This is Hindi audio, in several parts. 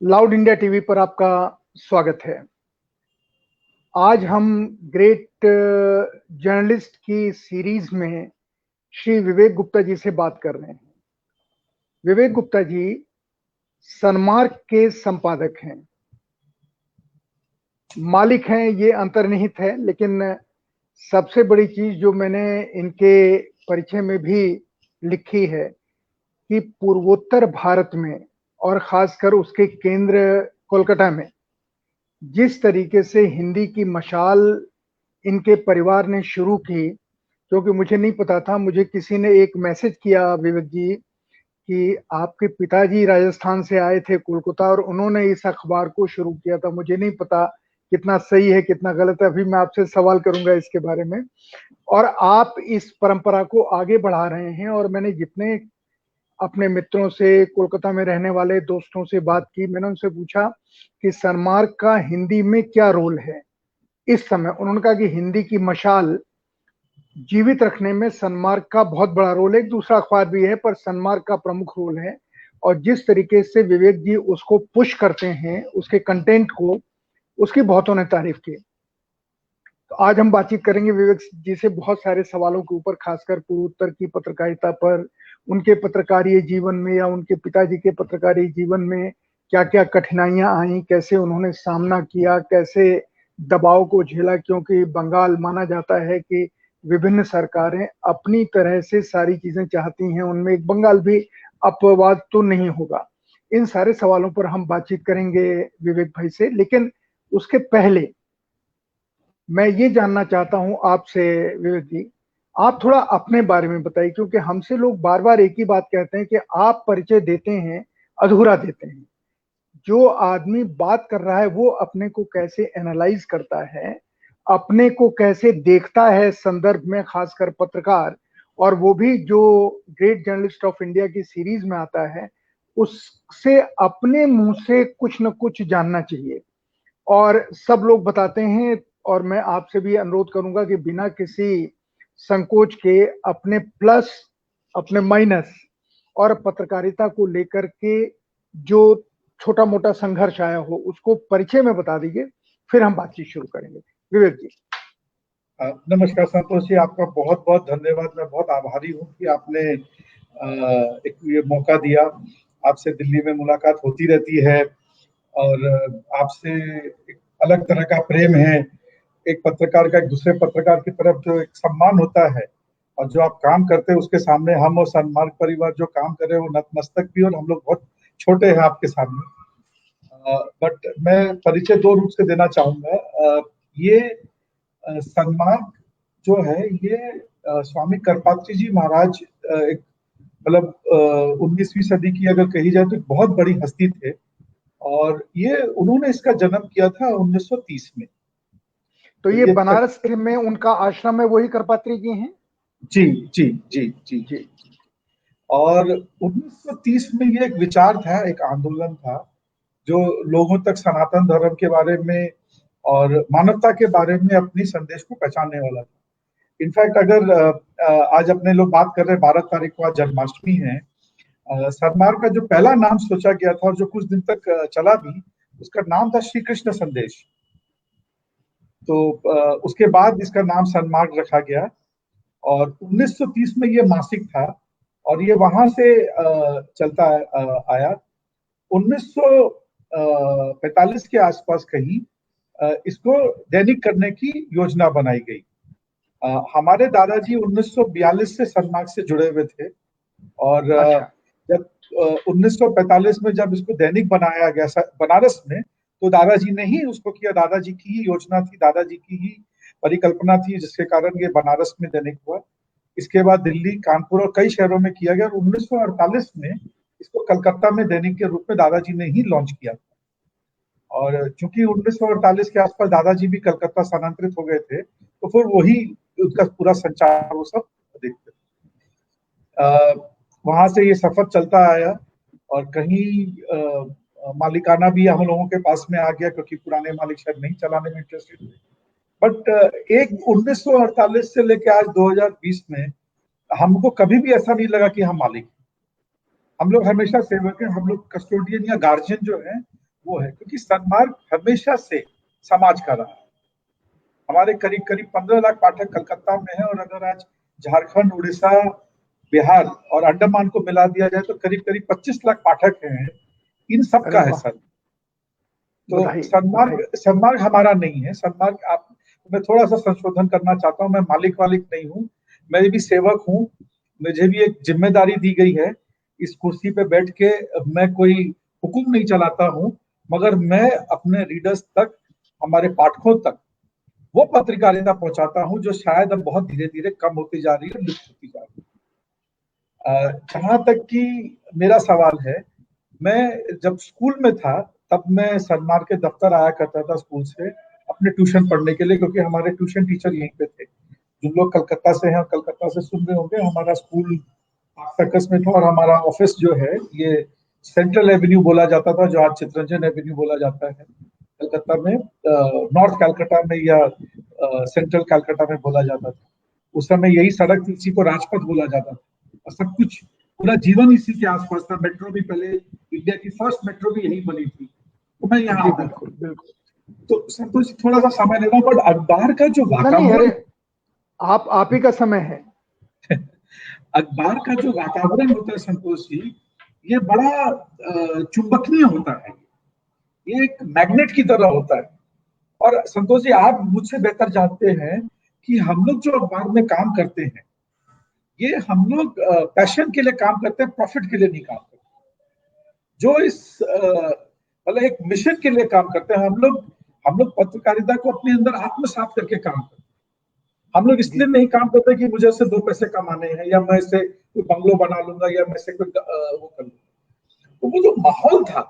लाउड इंडिया टीवी पर आपका स्वागत है। आज हम ग्रेट जर्नलिस्ट की सीरीज में श्री विवेक गुप्ता जी से बात कर रहे हैं। विवेक गुप्ता जी सनमार्क के संपादक हैं, मालिक हैं, ये अंतर्निहित है। लेकिन सबसे बड़ी चीज जो मैंने इनके परिचय में भी लिखी है कि पूर्वोत्तर भारत में और खासकर उसके केंद्र कोलकाता में जिस तरीके से हिंदी की मशाल इनके परिवार ने शुरू की, क्योंकि मुझे नहीं पता था, मुझे किसी ने एक मैसेज किया विवेक जी कि आपके पिताजी राजस्थान से आए थे कोलकाता और उन्होंने इस अखबार को शुरू किया था। मुझे नहीं पता कितना सही है कितना गलत है, अभी मैं आपसे सवाल करूंगा इसके बारे में। और आप इस परंपरा को आगे बढ़ा रहे हैं और मैंने जितने अपने मित्रों से, कोलकाता में रहने वाले दोस्तों से बात की, मैंने उनसे पूछा कि सनमार्क का हिंदी में क्या रोल है इस समय। उन्होंने कहा कि हिंदी की मशाल जीवित रखने में सनमार्क का बहुत बड़ा रोल है। एक दूसरा अखबार भी है पर सनमार्क का प्रमुख रोल है। और जिस तरीके से विवेक जी उसको पुश करते हैं, उसके कंटेंट को, उसकी बहुतों ने तारीफ की। तो आज हम बातचीत करेंगे विवेक जी से बहुत सारे सवालों के ऊपर, खासकर पूर्वोत्तर की पत्रकारिता पर, उनके पत्रकारीय जीवन में या उनके पिताजी के पत्रकारीय जीवन में क्या क्या कठिनाइयां आई, कैसे उन्होंने सामना किया, कैसे दबाव को झेला। क्योंकि बंगाल माना जाता है कि विभिन्न सरकारें अपनी तरह से सारी चीजें चाहती हैं, उनमें एक बंगाल भी अपवाद तो नहीं होगा। इन सारे सवालों पर हम बातचीत करेंगे विवेक भाई से। लेकिन उसके पहले मैं ये जानना चाहता हूं आपसे विवेक जी, आप थोड़ा अपने बारे में बताइए, क्योंकि हमसे लोग बार बार एक ही बात कहते हैं कि आप परिचय देते हैं, अधूरा देते हैं। जो आदमी बात कर रहा है वो अपने को कैसे एनालाइज करता है, अपने को कैसे देखता है संदर्भ में, खासकर पत्रकार, और वो भी जो ग्रेट जर्नलिस्ट ऑफ इंडिया की सीरीज में आता है, उससे अपने मुंह से कुछ न कुछ जानना चाहिए। और सब लोग बताते हैं, और मैं आपसे भी अनुरोध करूंगा कि बिना किसी संकोच के अपने प्लस, अपने माइनस और पत्रकारिता को लेकर के जो छोटा मोटा संघर्ष आया हो उसको परिचय में बता दीजिए, फिर हम बातचीत शुरू करेंगे। विवेक जी। नमस्कार संतोष जी, आपका बहुत बहुत धन्यवाद। मैं बहुत आभारी हूँ कि आपने एक ये मौका दिया। आपसे दिल्ली में मुलाकात होती रहती है और आपसे एक अलग तरह का प्रेम है। एक पत्रकार का एक दूसरे पत्रकार की तरफ जो एक सम्मान होता है और जो आप काम करते हैं उसके सामने हम और सनमार्क परिवार जो काम कर रहे हैं वो नतमस्तक भी, और हम लोग बहुत छोटे हैं आपके सामने। बट मैं परिचय दो रूप से देना चाहूंगा। ये सनमार्क जो है ये स्वामी करपात्री जी महाराज एक मतलब 19वीं सदी की अगर कही जाए तो एक बहुत बड़ी हस्ती थे, और ये उन्होंने इसका जन्म किया था 1930 में। तो ये बनारस में उनका आश्रम है, वही करपात्री जी हैं? जी जी जी जी जी। और 1930 में ये एक विचार था, एक आंदोलन था जो लोगों तक सनातन धर्म के बारे में और मानवता के बारे में अपनी संदेश को पहचानने वाला था। इनफैक्ट अगर आज अपने लोग बात कर रहे हैं 12 तारीख को आज जन्माष्टमी है, सनमार्क का जो पहला नाम सोचा गया था और जो कुछ दिन तक चला भी, उसका नाम था श्री कृष्ण संदेश। तो उसके बाद इसका नाम सनमार्क रखा गया और 1930 में ये मासिक था और ये वहां से चलता आया। 1945 के आसपास कहीं इसको दैनिक करने की योजना बनाई गई। हमारे दादाजी 1942 से सनमार्क से जुड़े हुए थे और जब 1945 में जब इसको दैनिक बनाया गया बनारस में, तो दादाजी ने ही उसको किया। दादाजी की ही योजना थी, दादाजी की ही परिकल्पना थी, जिसके कारण ये बनारस में दैनिक हुआ। इसके बाद दिल्ली, कानपुर और कई शहरों में किया गया और 1948 में इसको कलकत्ता में दैनिक के रूप में दादाजी ने ही लॉन्च किया। और चूंकि 1948 के आसपास दादाजी भी कलकत्ता स्थानांतरित हो गए थे, तो फिर वही उसका पूरा संचार वो सब देखते थे। वहां से ये सफर चलता आया और कहीं मालिकाना भी हम लोगों के पास में आ गया, क्योंकि पुराने मालिक शायद नहीं चलाने में इंटरेस्टेड थे। बट एक 1948 से लेकर आज 2020 में हमको कभी भी ऐसा नहीं लगा कि हम मालिक। हम लोग हमेशा सेवक हैं, हम लोग कस्टोडियन या गार्जियन जो है वो है, क्योंकि सन्मार्ग हमेशा से समाज का रहा है। हमारे करीब करीब 15 लाख पाठक कलकत्ता में है, और अगर आज झारखंड, उड़ीसा, बिहार और अंडमान को मिला दिया जाए तो करीब करीब 25 लाख पाठक हैं। इन सब अरे का है वाह, सर। तो बधाई बधाई। सन्मार्ग हमारा नहीं है। सन्मार्ग आप, मैं थोड़ा सा संशोधन करना चाहता हूँ। मैं मालिक वालिक नहीं हूँ, मैं भी सेवक हूँ। मुझे भी एक जिम्मेदारी दी गई है। इस कुर्सी पे बैठ के मैं कोई हुक्म नहीं चलाता हूँ, मगर मैं अपने रीडर्स तक, हमारे पाठकों तक वो पत्रकारिता पहुंचाता हूँ जो शायद अब बहुत धीरे धीरे कम होती जा रही है, लुप्त होती जा रही है। जहां तक कि मेरा सवाल है, मैं जब स्कूल में था तब मैं सन्मार्ग के दफ्तर आया करता था स्कूल से अपने ट्यूशन पढ़ने के लिए, क्योंकि हमारे ट्यूशन टीचर यहीं पे थे। जो लोग कलकत्ता से हैं और कलकत्ता से सुन रहे होंगे, हमारा स्कूल सर्कस में था, और हमारा ऑफिस जो है ये सेंट्रल एवेन्यू बोला जाता था, जो आज चितरंजन एवेन्यू बोला जाता है कलकत्ता में, नॉर्थ कलकत्ता में, या सेंट्रल कलकत्ता में बोला जाता था। उस समय यही सड़क थी, इसी को राजपथ बोला जाता था, और सब कुछ पूरा जीवन इसी के आसपास था। मेट्रो भी पहले, इंडिया की फर्स्ट मेट्रो भी यही बनी थी, तो मैं यहाँ जी आता था। बिल्कुल बिल्कुल। तो संतोष, थोड़ा सा समय लेना, बट अखबार का जो नहीं नहीं, अरे वातावरण, आप ही का समय है। अखबार का जो वातावरण होता है संतोष जी, ये बड़ा चुंबकीय होता है। ये एक मैग्नेट की तरह होता है। और संतोष जी, आप मुझसे बेहतर जानते हैं कि हम लोग जो अखबार में काम करते हैं, ये हम लोग पैशन के लिए काम करते हैं, प्रॉफिट के लिए नहीं काम करते। जो इस मतलब एक मिशन के लिए काम करते हैं हम लोग पत्रकारिता को अपने अंदर आत्मसात करके काम करते हैं। हम लोग इसलिए जी नहीं काम करते कि मुझे इससे 2 पैसे कमाने हैं, या मैं इससे कोई बंगलो बना लूंगा, या मैं इससे कोई वो कर लूंगा। तो वो जो माहौल था,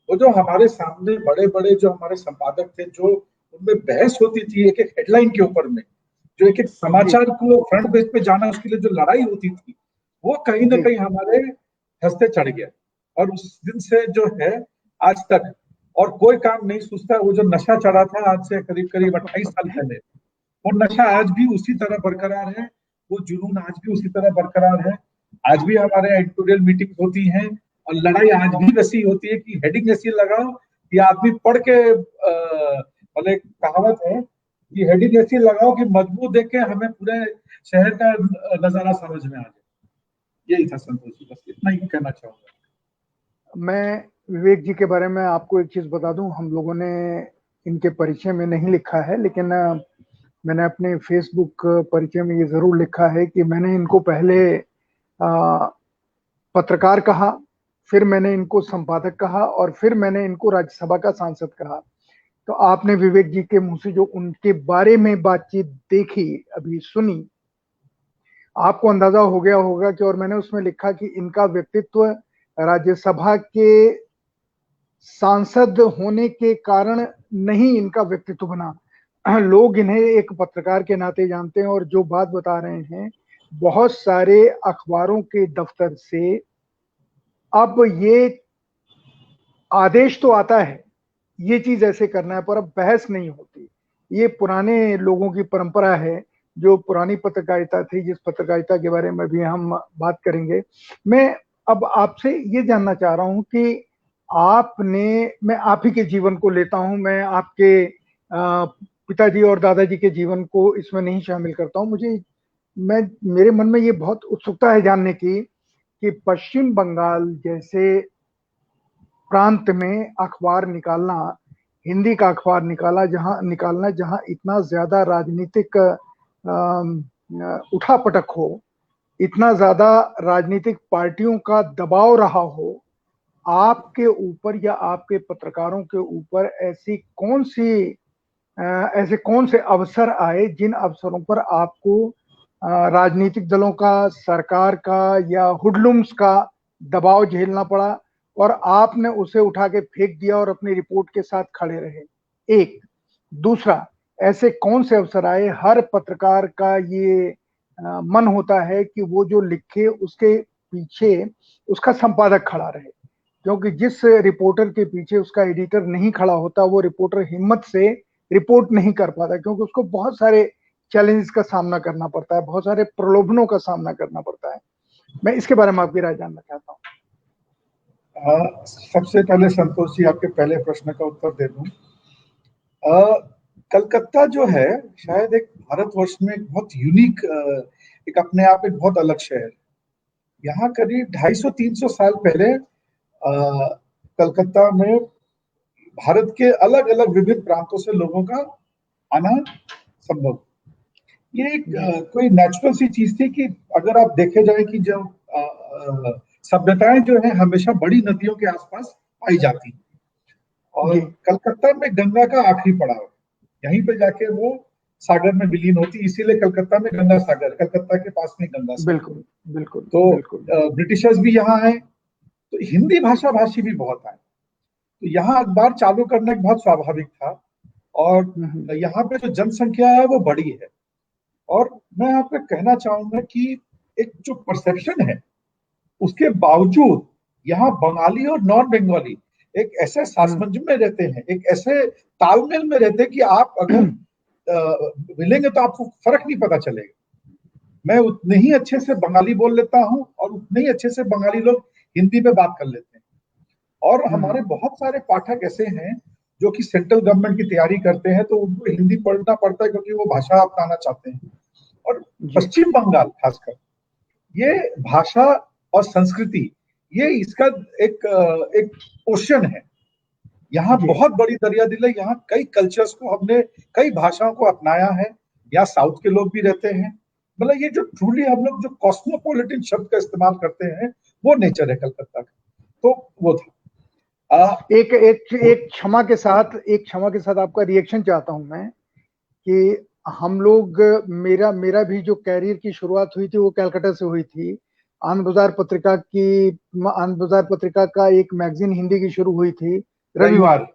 वो जो हमारे सामने बड़े बड़े जो हमारे संपादक थे, जो उनमें बहस होती थी एक एक हेडलाइन के ऊपर में, जो एक एक जी समाचार को फ्रंट पेज पे जाना, उसके लिए जो लड़ाई होती थी, वो कहीं ना जी। कहीं हमारे हंसते चढ़ गया। और उस दिन से जो है आज तक, और कोई काम नहीं सूझता। वो जो नशा चढ़ा था आज से करीब करीब 28 साल पहले, वो नशा आज भी उसी तरह बरकरार है, वो जुनून आज भी उसी तरह बरकरार है। आज भी हमारे एडिटोरियल मीटिंग होती हैं, और लड़ाई आज भी वैसी होती है कि हेडिंग ऐसी लगाओ कि आदमी पढ़ के, मतलब एक कहावत है कि हेडिंग ऐसी लगाओ कि मजबूत देख के हमें पूरे शहर का नजारा समझ में आ जाए। यही था संतोष जी, बस इतना ही कहना चाहूंगा। मैं विवेक जी के बारे में आपको एक चीज बता दूं, हम लोगों ने इनके परिचय में नहीं लिखा है, लेकिन मैंने अपने फेसबुक परिचय में ये जरूर लिखा है कि मैंने इनको पहले पत्रकार कहा, फिर मैंने इनको संपादक कहा, और फिर मैंने इनको राज्यसभा का सांसद कहा। तो आपने विवेक जी के मुंह से जो उनके बारे में बातचीत देखी, अभी सुनी, आपको अंदाजा हो गया होगा कि, और मैंने उसमें लिखा कि इनका व्यक्तित्व राज्यसभा के सांसद होने के कारण नहीं इनका व्यक्तित्व बना। लोग इन्हें एक पत्रकार के नाते जानते हैं, और जो बात बता रहे हैं, बहुत सारे अखबारों के दफ्तर से अब ये आदेश तो आता है, ये चीज ऐसे करना है, पर अब बहस नहीं होती। ये पुराने लोगों की परंपरा है, जो पुरानी पत्रकारिता थी, जिस पत्रकारिता के बारे में भी हम बात करेंगे। मैं अब आपसे ये जानना चाह रहा हूं कि मैं आप ही के जीवन को लेता हूं, मैं आपके पिताजी और दादाजी के जीवन को इसमें नहीं शामिल करता हूं। मैं मेरे मन में ये बहुत उत्सुकता है जानने की कि पश्चिम बंगाल जैसे प्रांत में अखबार निकालना, हिंदी का अखबार निकालना जहां इतना ज्यादा राजनीतिक उठापटक हो, इतना ज्यादा राजनीतिक पार्टियों का दबाव रहा हो, आपके ऊपर या आपके पत्रकारों के ऊपर ऐसे कौन से अवसर आए जिन अवसरों पर आपको राजनीतिक दलों का, सरकार का या हुडलुम्स का दबाव झेलना पड़ा, और आपने उसे उठा के फेंक दिया और अपनी रिपोर्ट के साथ खड़े रहे? एक। दूसरा, ऐसे कौन से अवसर आए? हर पत्रकार का ये मन होता है कि वो जो लिखे उसके पीछे उसका संपादक खड़ा रहे, क्योंकि जिस रिपोर्टर के पीछे उसका एडिटर नहीं खड़ा होता, वो रिपोर्टर हिम्मत से रिपोर्ट नहीं कर पाता, क्योंकि उसको बहुत सारे चैलेंजेस का सामना करना पड़ता है, बहुत सारे प्रलोभनों का सामना करना पड़ता है। मैं इसके बारे में आपकी राय जानना चाहता हूँ। सबसे पहले संतोष जी आपके पहले प्रश्न का उत्तर दे दूं। कलकत्ता जो है शायद एक भारतवर्ष में एक बहुत यूनिक, एक अपने आप एक बहुत अलग शहर। यहाँ करीब 250-300 साल पहले कलकत्ता में भारत के अलग अलग विभिन्न प्रांतों से लोगों का आना संभव। ये एक कोई नेचुरल सी चीज थी कि अगर आप देखे जाए कि जो सभ्यताएं जो है हमेशा बड़ी नदियों के आसपास पाई जाती, और कलकत्ता में गंगा का आखिरी पड़ाव, यहीं पे जाके वो सागर में विलीन होती, इसीलिए कलकत्ता में गंगा सागर, कलकत्ता के पास में गंगा सागर। बिल्कुल बिल्कुल। तो बिल्कुल। ब्रिटिशर्स भी यहाँ आए, तो हिंदी भाषा भाषी भी बहुत आए, तो यहाँ अखबार चालू करना एक बहुत स्वाभाविक था। और यहाँ पे जो जनसंख्या है वो बड़ी है। और मैं यहाँ पे कहना चाहूंगा कि एक जो परसेप्शन है उसके बावजूद यहाँ बंगाली और नॉन बंगाली एक ऐसे सामंजस्य में रहते हैं, एक ऐसे तालमेल में रहते हैं कि आप अगर मिलेंगे तो आपको फर्क नहीं पता चलेगा। मैं उतने ही अच्छे से बंगाली बोल लेता हूँ और उतने ही अच्छे से बंगाली लोग हिंदी में बात कर लेते हैं। और हमारे बहुत सारे पाठक ऐसे हैं जो कि सेंट्रल गवर्नमेंट की तैयारी करते हैं, तो उनको हिंदी पढ़ना पड़ता है क्योंकि वो भाषा अपनाना चाहते हैं। और पश्चिम बंगाल खासकर ये भाषा और संस्कृति, ये इसका एक ओशन है। यहाँ बहुत बड़ी दरिया दिल है, यहाँ कई कल्चर्स को हमने, कई भाषाओं को अपनाया है। यहाँ साउथ के लोग भी रहते हैं, मतलब ये जो ट्रूली हम लोग जो कॉस्मोपॉलिटन शब्द का इस्तेमाल करते हैं वो नेचर है कलकत्ता का। तो वो था। एक क्षमा के साथ आपका रिएक्शन चाहता हूं मैं कि हम लोग, मेरा भी जो कैरियर की शुरुआत हुई थी वो कलकत्ता से हुई थी। आनंद बाजार पत्रिका का एक मैगजीन हिंदी की शुरू हुई थी रविवार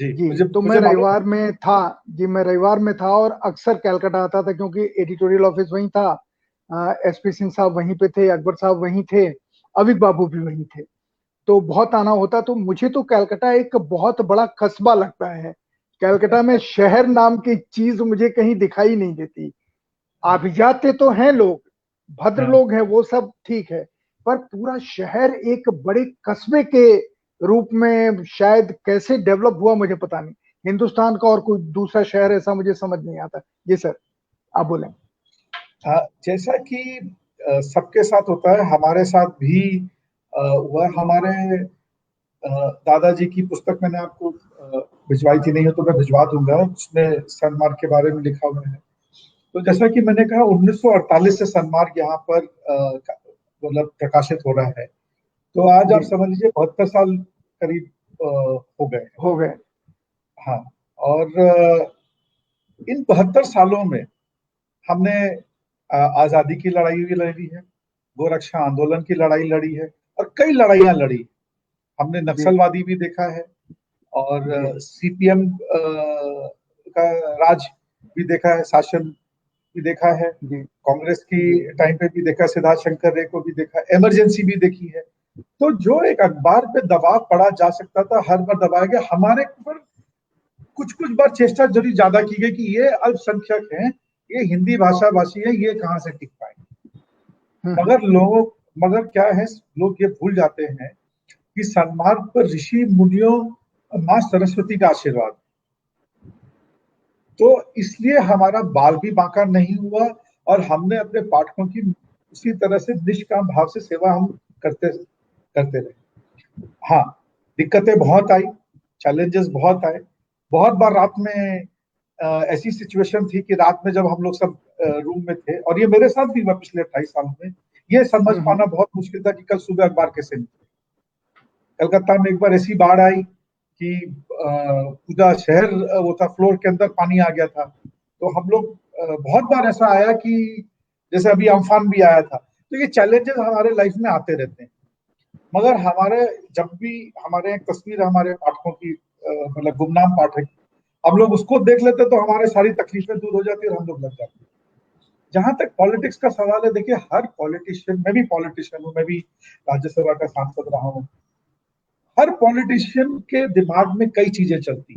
जी। तो मैं रविवार में था और अक्सर कलकत्ता आता था क्योंकि एडिटोरियल ऑफिस वहीं था। एसपी सिंह साहब वहीं पे थे, अकबर साहब वहीं थे, अविक बाबू भी वहीं थे, तो बहुत आना होता। तो मुझे तो कलकत्ता एक बहुत बड़ा कस्बा लगता है। कलकत्ता में शहर नाम की चीज मुझे कहीं दिखाई नहीं देती। अभिजाते तो हैं लोग, भद्र लोग हैं, वो सब ठीक है, पर पूरा शहर एक बड़े कस्बे के रूप में शायद कैसे डेवलप हुआ मुझे पता नहीं। हिंदुस्तान का और कोई दूसरा शहर ऐसा मुझे समझ नहीं आता। जी सर, आप बोलें। जैसा कि सबके साथ होता है, हमारे साथ भी हुआ। हमारे दादाजी की पुस्तक मैंने आपको भिजवाई थी, नहीं हो तो मैं भिजवा दूंगा, उसमें सनमार्ग के बारे में लिखा हुआ है। तो जैसा कि मैंने कहा 1948 से सनमार्ग यहाँ पर मतलब प्रकाशित हो रहा है, तो आज आप समझ लीजिए 72 साल करीब हो गए। हाँ, और इन 72 सालों में हमने आजादी की लड़ाई भी लड़ी है, गोरक्षा आंदोलन की लड़ाई लड़ी है, और कई लड़ाइयां लड़ी। हमने नक्सलवादी भी देखा है, और सीपीएम का राज भी देखा है, शासन भी देखा है, कांग्रेस की टाइम पे भी देखा, सिद्धार्थ शंकर रे को भी देखा, इमरजेंसी भी देखी है। तो जो एक अखबार पे दबाव पड़ा जा सकता था हर बार दबाया गया। हमारे ऊपर कुछ बार चेष्टा जरूर ज्यादा की गई कि ये अल्पसंख्यक हैं, ये हिंदी भाषा भाषी है, ये कहाँ से टिक पाए। मगर क्या है, लोग ये भूल जाते हैं कि सन्मार्ग पर ऋषि मुनियों माँ सरस्वती का आशीर्वाद, तो इसलिए हमारा बाल भी बांका नहीं हुआ, और हमने अपने पाठकों की उसी तरह से निष्काम भाव से सेवा हम करते रहे। हाँ, दिक्कतें बहुत आई, चैलेंजेस बहुत आए। बहुत बार रात में ऐसी सिचुएशन थी कि रात में जब हम लोग सब रूम में थे, और ये मेरे साथ भी हुआ पिछले 28 साल में, ये समझ पाना बहुत मुश्किल था कि कल सुबह अखबार कैसे निकले। कलकत्ता में एक बार ऐसी बाढ़ आई कि पूरा शहर वो था, फ्लोर के अंदर पानी आ गया था। तो हम लोग बहुत बार ऐसा आया कि जैसे अभी अम्फान भी आया था। तो ये चैलेंजेस हमारे लाइफ में आते रहते हैं, मगर जब भी हमारे एक तस्वीर हमारे पाठकों की मतलब गुमनाम पाठक, हम लोग उसको देख लेते तो हमारे सारी तकलीफें दूर हो जाती और हम लोग लग जाते। जहां तक पॉलिटिक्स का सवाल है, देखिए हर पॉलिटिशियन, मैं भी पॉलिटिशियन हूँ, मैं भी राज्यसभा का सांसद रहा हूँ, हर पॉलिटिशियन के दिमाग में कई चीजें चलती।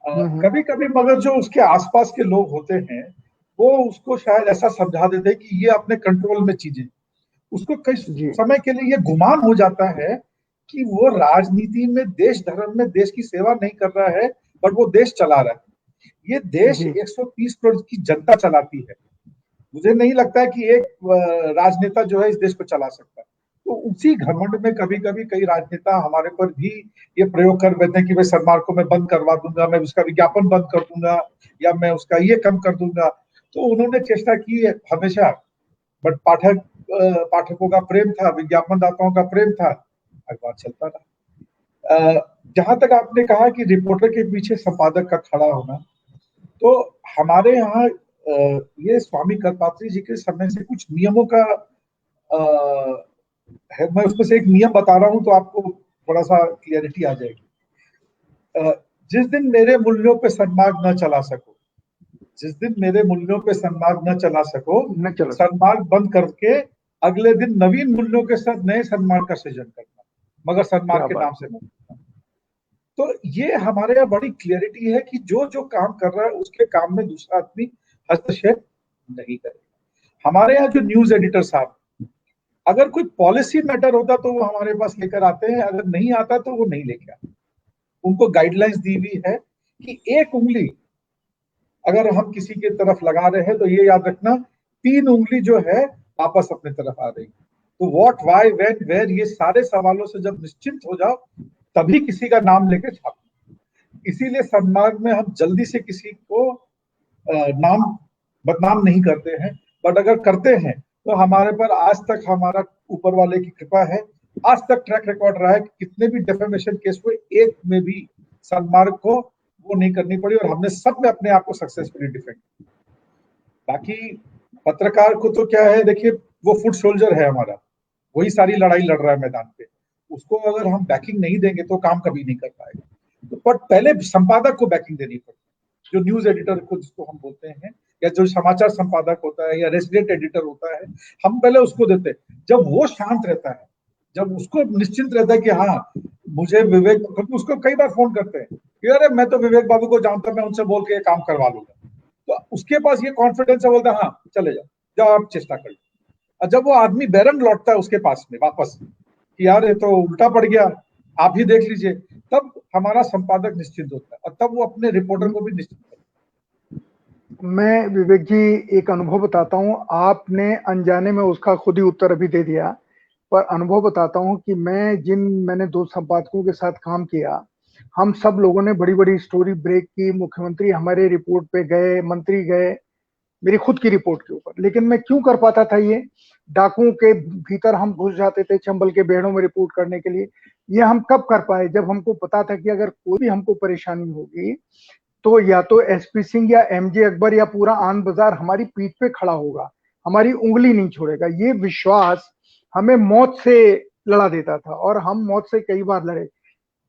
कभी कभी मगर जो उसके आसपास के लोग होते हैं वो उसको शायद ऐसा समझा देते हैं कि ये अपने कंट्रोल में चीजें, उसको कई समय के लिए ये गुमान हो जाता है कि वो राजनीति में, देश धर्म में देश की सेवा नहीं कर रहा है, बट वो देश चला रहा है। ये देश 130 करोड़ की जनता चलाती है। मुझे नहीं लगता है कि एक राजनेता जो है इस देश को चला सकता है। तो उसी घमंड में कभी कभी कई राजनेता हमारे पर भी ये प्रयोग कर बैठे हैं कि भाई सलमान को मैं बंद करवा दूंगा, मैं उसका विज्ञापन बंद कर दूंगा, या मैं उसका ये कम कर दूंगा। तो उन्होंने चेष्टा की है हमेशा, बट पाठकों का प्रेम था, विज्ञापनदाताओं का प्रेम था, अखबार चलता रहा। जहां तक आपने कहा कि रिपोर्टर के पीछे संपादक का खड़ा होना, तो हमारे यहाँ ये स्वामी करपात्री जी के समय से कुछ नियमों का है। मैं उसमें से एक नियम बता रहा हूं तो आपको थोड़ा सा क्लियरिटी आ जाएगी। जिस दिन मेरे मूल्यों पे सन्मार्ग न चला सको, जिस दिन मेरे मूल्यों पे सन्मार्ग न चला सको, सन्मार्ग बंद करके अगले दिन नवीन मूल्यों के साथ नए सन्मार्ग का सृजन करना, मगर सन्मार्ग के नाम से नहीं। तो ये हमारे यहाँ बड़ी क्लियरिटी है कि जो जो काम कर रहा है उसके काम में दूसरा आदमी हस्तक्षेप नहीं करेगा। हमारे यहाँ जो न्यूज एडिटर साहब, अगर कोई पॉलिसी मैटर होता तो वो हमारे पास लेकर आते हैं, अगर नहीं आता तो वो नहीं लेके आते। उनको गाइडलाइंस दी हुई है कि एक उंगली अगर हम किसी की तरफ लगा रहे हैं तो ये याद रखना 3 उंगली जो है वापस अपने तरफ आ रही। तो व्हाट, व्हाई, व्हेन, वेयर, ये सारे सवालों से जब निश्चिंत हो जाओ तभी किसी का नाम लेकर छापो। इसीलिए सन्मार्ग में हम जल्दी से किसी को नाम बदनाम नहीं करते हैं, बट अगर करते हैं तो हमारे पर आज तक हमारा ऊपर वाले की कृपा है, आज तक ट्रैक रिकॉर्ड रहा है कि कितने भी डेफेमेशन केस हुए, एक में भी सन्मार्ग को वो नहीं करनी पड़ी और हमने सब में अपने आप को सक्सेसफुली डिफेंड किया। बाकी पत्रकार को तो क्या है, देखिए वो फुट सोल्जर है हमारा, वही सारी लड़ाई लड़ रहा है मैदान पे, उसको अगर हम बैकिंग नहीं देंगे तो काम कभी नहीं कर पाएगा। तो बट पहले संपादक को बैकिंग देनी पड़ती है, जो न्यूज एडिटर को जिसको हम बोलते हैं, या जो समाचार संपादक होता है या रेसिडेंट एडिटर होता है, हम पहले उसको देते हैं। जब वो शांत रहता है, जब उसको निश्चिंत रहता है कि हाँ मुझे विवेक, क्योंकि उसको कई बार फोन करते हैं कि अरे मैं तो विवेक बाबू को जानता हूं, मैं उनसे बोल के काम करवा लूंगा, तो उसके पास ये कॉन्फिडेंस है, बोलता है हाँ चले जाओ, जाओ आप चेष्टा कर लो। और जब वो आदमी बैरंग लौटता है उसके पास में वापस कि यार ये तो उल्टा पड़ गया, आप ही देख लीजिए, तब हमारा संपादक निश्चिंत होता है और तब वो अपने रिपोर्टर को भी निश्चिंत करता है। मैं विवेक जी एक अनुभव बताता हूँ, आपने अनजाने में उसका खुद ही उत्तर अभी दे दिया, पर अनुभव बताता हूँ कि मैंने 2 संपादकों के साथ काम किया, हम सब लोगों ने बड़ी बड़ी स्टोरी ब्रेक की, मुख्यमंत्री हमारे रिपोर्ट पे गए, मंत्री गए मेरी खुद की रिपोर्ट के ऊपर, लेकिन मैं क्यों कर पाता था ये, डाकुओं के भीतर हम घुस जाते थे चंबल के बेड़ों में रिपोर्ट करने के लिए। ये हम कब कर पाए, जब हमको पता था कि अगर कोई भी हमको परेशानी होगी तो या तो एसपी सिंह या एमजे अकबर या पूरा आन बाजार हमारी पीठ पे खड़ा होगा, हमारी उंगली नहीं छोड़ेगा। ये विश्वास हमें मौत से लड़ा देता था और हम मौत से कई बार लड़े।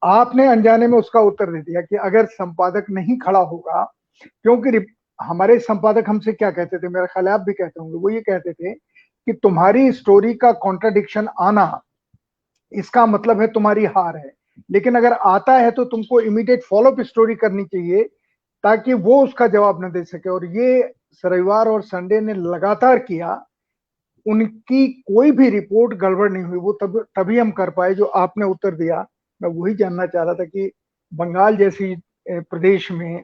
आपने अनजाने में उसका उत्तर दे दिया कि अगर संपादक नहीं खड़ा होगा, क्योंकि हमारे संपादक हमसे क्या कहते थे, मेरा ख्याल आप भी कहते होंगे, वो ये कहते थे कि तुम्हारी स्टोरी का कॉन्ट्राडिक्शन आना इसका मतलब है तुम्हारी हार है, लेकिन अगर आता है तो तुमको इमीडिएट फॉलोअप स्टोरी करनी चाहिए ताकि वो उसका जवाब न दे सके। और ये रविवार और संडे ने लगातार किया, उनकी कोई भी रिपोर्ट गड़बड़ नहीं हुई, वो तभी हम कर पाए जो आपने उत्तर दिया। मैं वही जानना चाह रहा था कि बंगाल जैसी प्रदेश में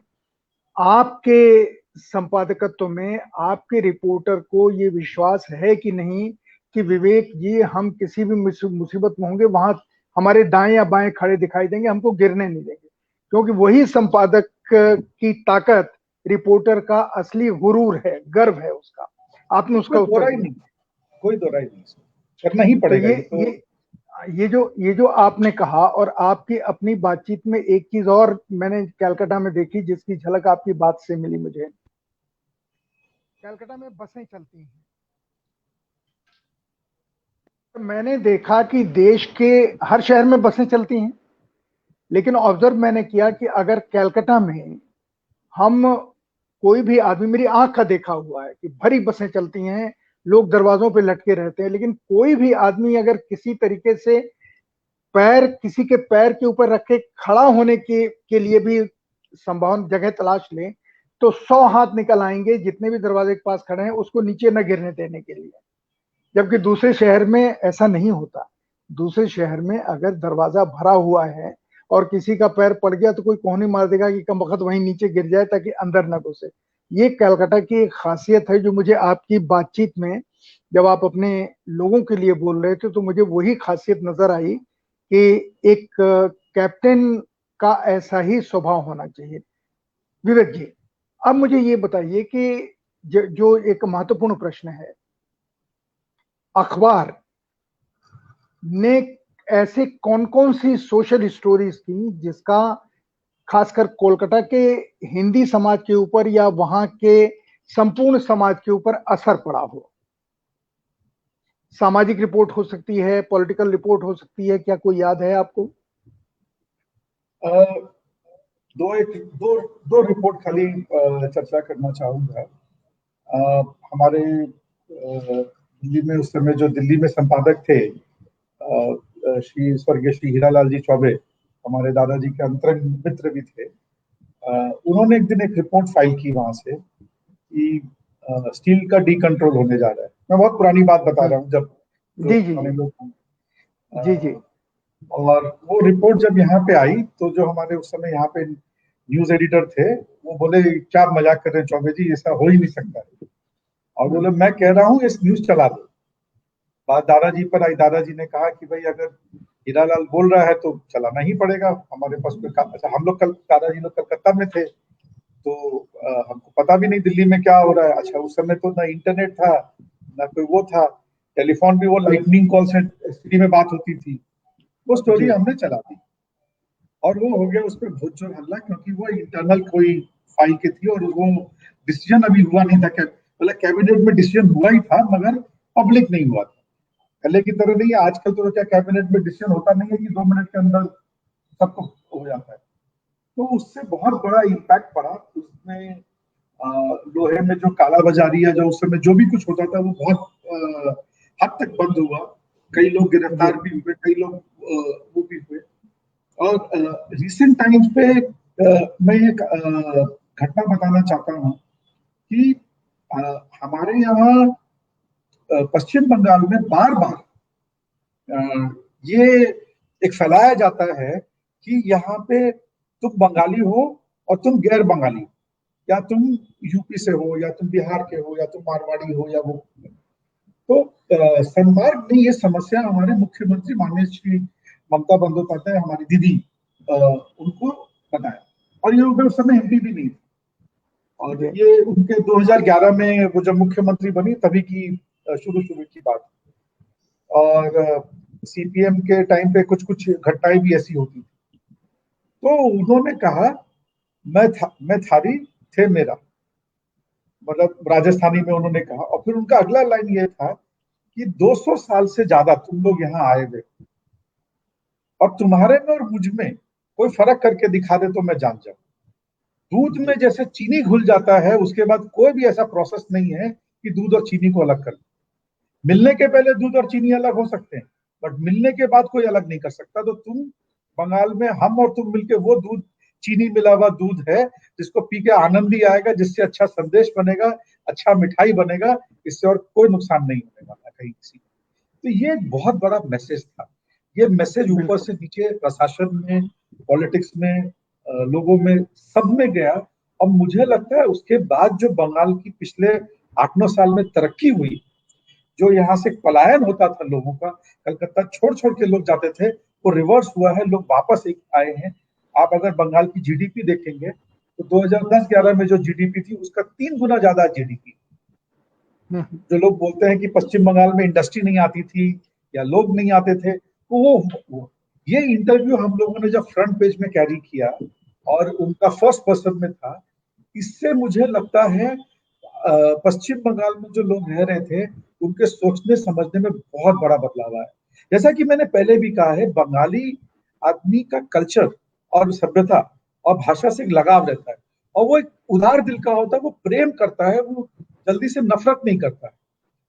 आपके संपादकत्व में आपके रिपोर्टर को ये विश्वास है कि नहीं कि विवेक जी हम किसी भी मुसीबत में होंगे वहां हमारे दाएं या बाएं खड़े दिखाई देंगे, हमको गिरने नहीं देंगे, क्योंकि वही संपादक की ताकत रिपोर्टर का असली गुरूर है, गर्व है उसका। आपने उसका उत्तर दिया, कोई दो राय नहीं, करना ही पड़ेगा। ये जो आपने कहा, और आपकी अपनी बातचीत में एक चीज और मैंने कलकत्ता में देखी जिसकी झलक आपकी बात से मिली मुझे। कलकत्ता में बसें चलती हैं, मैंने देखा कि देश के हर शहर में बसें चलती हैं, लेकिन ऑब्जर्व मैंने किया कि अगर कलकत्ता में हम कोई भी आदमी, मेरी आंख का देखा हुआ है कि भरी बसें चलती हैं, लोग दरवाजों पे लटके रहते हैं, लेकिन कोई भी आदमी अगर किसी तरीके से पैर किसी के पैर के ऊपर रख के खड़ा होने के लिए भी संभावना जगह तलाश लें तो 100 हाथ निकल आएंगे जितने भी दरवाजे के पास खड़े हैं उसको नीचे न गिरने देने के लिए, जबकि दूसरे शहर में ऐसा नहीं होता। दूसरे शहर में अगर दरवाजा भरा हुआ है और किसी का पैर पड़ गया तो कोई कोहनी मार देगा कि कम वक्त वहीं नीचे गिर जाए ताकि अंदर न घुसे। ये कलकत्ता की एक खासियत है जो मुझे आपकी बातचीत में, जब आप अपने लोगों के लिए बोल रहे थे तो मुझे वही खासियत नजर आई कि एक कैप्टन का ऐसा ही स्वभाव होना चाहिए। विवेक जी, अब मुझे ये बताइए कि जो एक महत्वपूर्ण प्रश्न है, अखबार ने ऐसे कौन कौन सी सोशल स्टोरीज की जिसका खासकर कोलकाता के हिंदी समाज के ऊपर या वहां के संपूर्ण समाज के ऊपर असर पड़ा हो? सामाजिक रिपोर्ट हो सकती है, पॉलिटिकल रिपोर्ट हो सकती है, क्या कोई याद है आपको? दो रिपोर्ट खाली चर्चा करना चाहूंगा। हमारे दिल्ली में उस समय जो दिल्ली में संपादक थे श्री स्वर्गीय श्री हीरालाल जी चौबे, हमारे दादाजी के अंतरंग मित्र भी थे। उन्होंने एक दिन एक रिपोर्ट फाइल की वहां से कि स्टील का डीकंट्रोल होने जा रहा है। मैं बहुत पुरानी बात बता रहा हूँ, जब जी जी जी जी। और वो रिपोर्ट जब यहाँ पे आई तो जो हमारे उस समय यहाँ पे न्यूज एडिटर थे वो बोले क्या मजाक कर रहे हैं चौबे जी, ऐसा हो ही नहीं सकता है। और बोले मैं कह रहा हूँ इस न्यूज चला दो। बात दादाजी पर आई। दादाजी ने कहा कि भाई अगर हीरालाल बोल रहा है तो चलाना ही पड़ेगा, हमारे पास कोई अच्छा, हम लोग कल दादाजी लोग कलकत्ता में थे तो हमको पता भी नहीं दिल्ली में क्या हो रहा है। अच्छा, उस समय तो ना इंटरनेट था ना कोई वो था, टेलीफोन भी वो लाइटनिंग कॉल से एसटीडी में बात होती थी। वो स्टोरी हमने चला दी और वो हो गया उस पर बहुत जोर हल्ला, क्योंकि वो इंटरनल कोई फाइल की थी और वो डिसीजन अभी हुआ नहीं था। मतलब कैबिनेट में डिसीजन हुआ ही था मगर पब्लिक नहीं हुआ था। पहले की तरह नहीं है, आजकल तो क्या कैबिनेट में डिसीजन होता नहीं है कि 2 मिनट के अंदर सबको हो जाता है। तो उससे बहुत बड़ा इम्पैक्ट पड़ा उसमें। लोहे में जो काला बाजारी है, जो उस समय जो भी कुछ होता था वो बहुत हद तक बंद हुआ। कई लोग गिरफ्तार भी हुए, कई लोग वो भी हुए। और रिसेंट टाइम्स पे मैं एक घटना बताना चाहता हूँ कि हमारे यहाँ पश्चिम बंगाल में बार बार ये एक फैलाया जाता है कि यहाँ पे तुम बंगाली हो और तुम गैर बंगाली, या तुम यूपी से हो या तुम बिहार के हो या तुम मारवाड़ी हो या वो। तो सन्मार्ग ने ये समस्या हमारे मुख्यमंत्री माननीय श्री ममता बंदोपाध्याय, हमारी दीदी, उनको बताया। और ये उस समय एमपी भी नहीं थी। और ये उनके 2011 में वो जब मुख्यमंत्री बनी तभी की शुरू की बात। और सीपीएम के टाइम पे कुछ कुछ घटनाएं भी ऐसी होती थी। तो उन्होंने कहा मैं थारी थे मेरा, मतलब राजस्थानी में उन्होंने कहा। और फिर उनका अगला लाइन ये था कि 200 साल से ज्यादा तुम लोग यहाँ आए हुए और तुम्हारे में और मुझ में कोई फर्क करके दिखा दे तो मैं जान जाऊं। दूध में जैसे चीनी घुल जाता है उसके बाद कोई भी ऐसा प्रोसेस नहीं है कि दूध और चीनी को अलग कर। मिलने के पहले दूध और चीनी अलग हो सकते हैं बट मिलने के बाद कोई अलग नहीं कर सकता। तो तुम बंगाल में हम और तुम मिलके वो दूध, चीनी मिला हुआ दूध है जिसको पी के आनंद ही आएगा, जिससे अच्छा संदेश बनेगा, अच्छा मिठाई बनेगा, इससे और कोई नुकसान नहीं होने वाला कहीं किसी। तो ये एक बहुत बड़ा मैसेज था। ये मैसेज ऊपर से नीचे प्रशासन में, पॉलिटिक्स में, लोगों में, सब में गया। और मुझे लगता है उसके बाद जो बंगाल की पिछले 8-9 साल में तरक्की हुई, जो यहाँ से पलायन होता था लोगों का, कलकत्ता छोड़ छोड़ के लोग जाते थे, वो रिवर्स हुआ है, लोग वापस आए हैं। आप अगर बंगाल की जीडीपी देखेंगे तो 2010-11 में जो जीडीपी थी उसका 3 गुना ज्यादा जीडीपी। जो लोग बोलते हैं कि पश्चिम बंगाल में इंडस्ट्री नहीं आती थी या लोग नहीं आते थे, तो वो ये इंटरव्यू हम लोगों ने जब फ्रंट पेज में कैरी किया और उनका फर्स्ट पर्सन में था, इससे मुझे लगता है पश्चिम बंगाल में जो लोग रह रहे थे उनके सोचने समझने में बहुत बड़ा बदलाव आया। जैसा कि मैंने पहले भी कहा है, बंगाली आदमी का कल्चर और सभ्यता और भाषा से लगाव रहता है और वो एक उदार दिल का होता है, वो प्रेम करता है, वो जल्दी से नफरत नहीं करता है।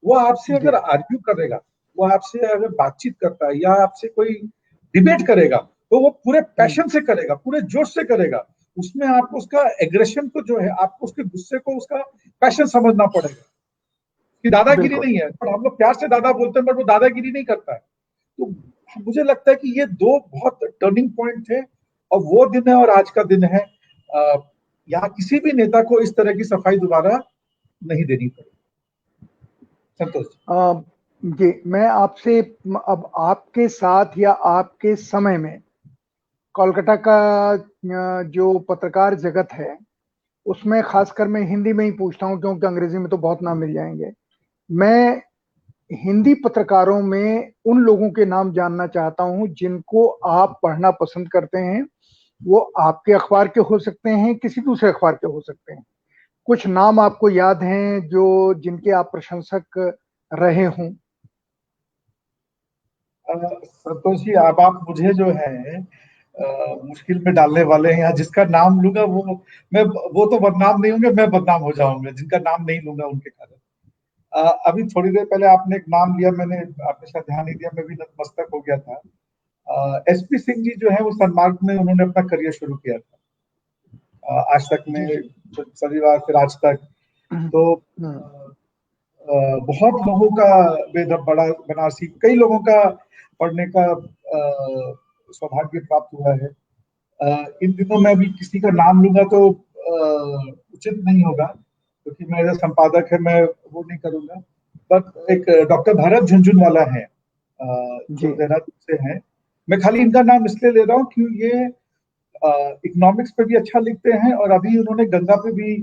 वो आपसे अगर आर्ग्यू करेगा, वो आपसे अगर बातचीत करता है या आपसे कोई डिबेट करेगा तो वो पूरे पैशन से करेगा, पूरे जोश से करेगा। उसमें आपको उसका एग्रेशन को जो है, आपको उसके गुस्से को उसका पैशन समझना पड़ेगा कि दादागिरी नहीं है। पर हम लोग प्यार से दादा बोलते हैं बट वो दादागिरी नहीं करता है। तो मुझे लगता है कि ये दो बहुत टर्निंग पॉइंट थे, और वो दिन है और आज का दिन है। यहाँ किसी भी नेता को इस तरह की सफाई दोबारा नहीं देनी पड़ी। संतोष जी, मैं आपसे अब आपके साथ या आपके समय में कोलकाता का जो पत्रकार जगत है, उसमें खासकर मैं हिंदी में ही पूछता हूँ क्योंकि अंग्रेजी में तो बहुत नाम मिल जाएंगे। मैं हिंदी पत्रकारों में उन लोगों के नाम जानना चाहता हूं जिनको आप पढ़ना पसंद करते हैं। वो आपके अखबार के हो सकते हैं, किसी दूसरे अखबार के हो सकते हैं। कुछ नाम आपको याद हैं जो जिनके आप प्रशंसक रहे हों? संतोष जी, अब आप मुझे जो है मुश्किल में डालने वाले हैं। यहाँ जिसका नाम लूंगा वो तो बदनाम नहीं होंगे, मैं बदनाम हो जाऊंगा। जिनका नाम नहीं लूंगा उनके कारण। अभी थोड़ी देर पहले आपने एक नाम लिया, मैंने आपने शायद ध्यान नहीं दिया, मैं भी नतमस्तक हो गया था। एसपी सिंह जी जो है, वो सन्मार्ग में उन्होंने अपना करियर शुरू किया था। आज तक में जी जी। शनिवार फिर आज तक। तो बहुत लोगों का बड़ा बनारसी कई लोगों का पढ़ने का सौभाग्य प्राप्त हुआ है। इन दिनों मैं भी किसी का नाम लूंगा तो उचित नहीं होगा, क्योंकि मैं एज संपादक है, मैं वो नहीं करूंगा। बट एक डॉक्टर भारत झुनझुनवाला है, जो जी देहरादून से हैं। मैं खाली इनका नाम इसलिए ले रहा हूँ कि ये इकोनॉमिक्स पे भी अच्छा लिखते हैं, और अभी उन्होंने गंगा पे भी,